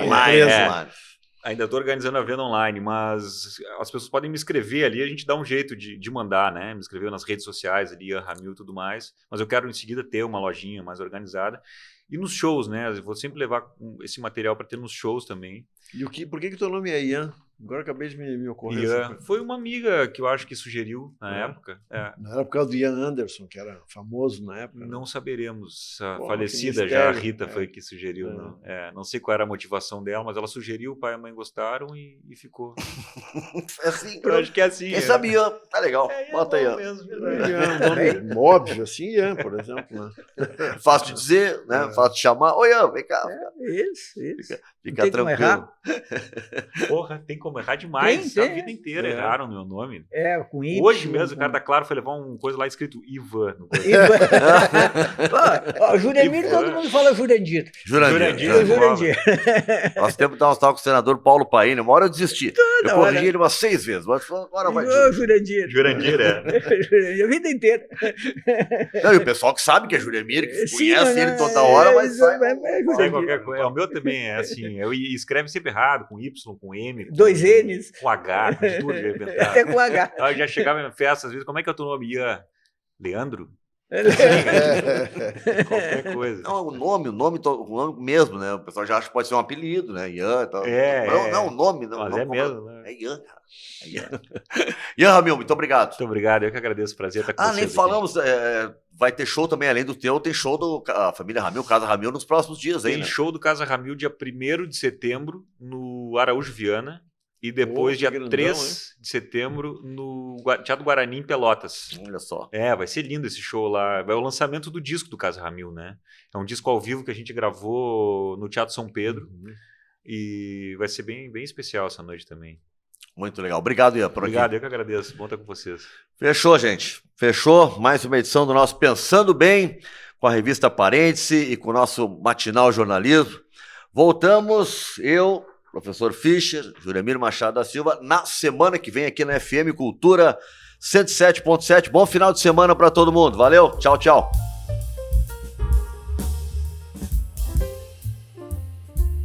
Ainda estou organizando a venda online, mas as pessoas podem me escrever ali, a gente dá um jeito de mandar, né? Me escrever nas redes sociais ali, Ian Ramil e tudo mais. Mas eu quero em seguida ter uma lojinha mais organizada. E nos shows, né? Eu vou sempre levar esse material para ter nos shows também. E por que o teu nome é Ian? Agora acabei de me ocorrer. Ian, foi uma amiga que eu acho que sugeriu na época. Não era por causa do Ian Anderson, que era famoso na época? Não saberemos. A Pô, falecida já, a Rita, foi que sugeriu. Não sei qual era a motivação dela, mas ela sugeriu, o pai e a mãe gostaram e ficou. É assim, eu acho que é assim. Quem sabe Ian, tá legal. Bota Ian. Ian, óbvio, assim, Ian, por exemplo. Né? Fácil de dizer, né? Fácil de chamar. Oi, Ian, vem cá. Isso. Fica tranquilo. Porra, tem como errar demais. A vida inteira erraram o meu nome. Com Y. Hoje mesmo, o cara da Claro foi levar uma coisa lá escrito Ivan. Jurandir, todo mundo fala Jurandir. Jurandir. Nós temos que dar um tal com o senador Paulo Paine. Uma hora eu desisti. Eu corrigi ele umas 6 vezes. Mas agora vai. Jurandir. Jurandir, A vida inteira. Não, e o pessoal que sabe que é Jurandir, que conhece ele toda hora, mas sai qualquer coisa. O meu também é assim. Eu escreve sempre errado, com Y, com M. Com 2 N's. Com H, com tudo. Até com H. Eu já chegava em festa, às vezes, como é que é o teu nome? Ian? Leandro? Qualquer coisa. Não, o nome mesmo, né? O pessoal já acha que pode ser um apelido, né? Ian e tal. Não, o nome. Não, mas não, é mesmo, né? É Ian, cara. É Ian. Ian Ramil, muito obrigado. Muito obrigado, eu que agradeço, prazer estar com vocês nem aqui. falamos, vai ter show também, além do teu, tem show da família Ramil, Casa Ramil, nos próximos dias aí, Tem show do Casa Ramil dia 1º de setembro no Araújo Viana e depois dia grandão, 3 de setembro no Teatro Guarani em Pelotas. Olha só. Vai ser lindo esse show lá. Vai o lançamento do disco do Casa Ramil, né? É um disco ao vivo que a gente gravou no Teatro São Pedro e vai ser bem, bem especial essa noite também. Muito legal. Obrigado, Ian, por Obrigado, aqui. eu que agradeço. Bom estar com vocês. Fechou, gente. Fechou mais uma edição do nosso Pensando Bem, com a revista Parêntese e com o nosso Matinal Jornalismo. Voltamos, eu, professor Fischer, Juremir Machado da Silva, na semana que vem aqui na FM Cultura 107.7. Bom final de semana para todo mundo. Valeu, tchau, tchau.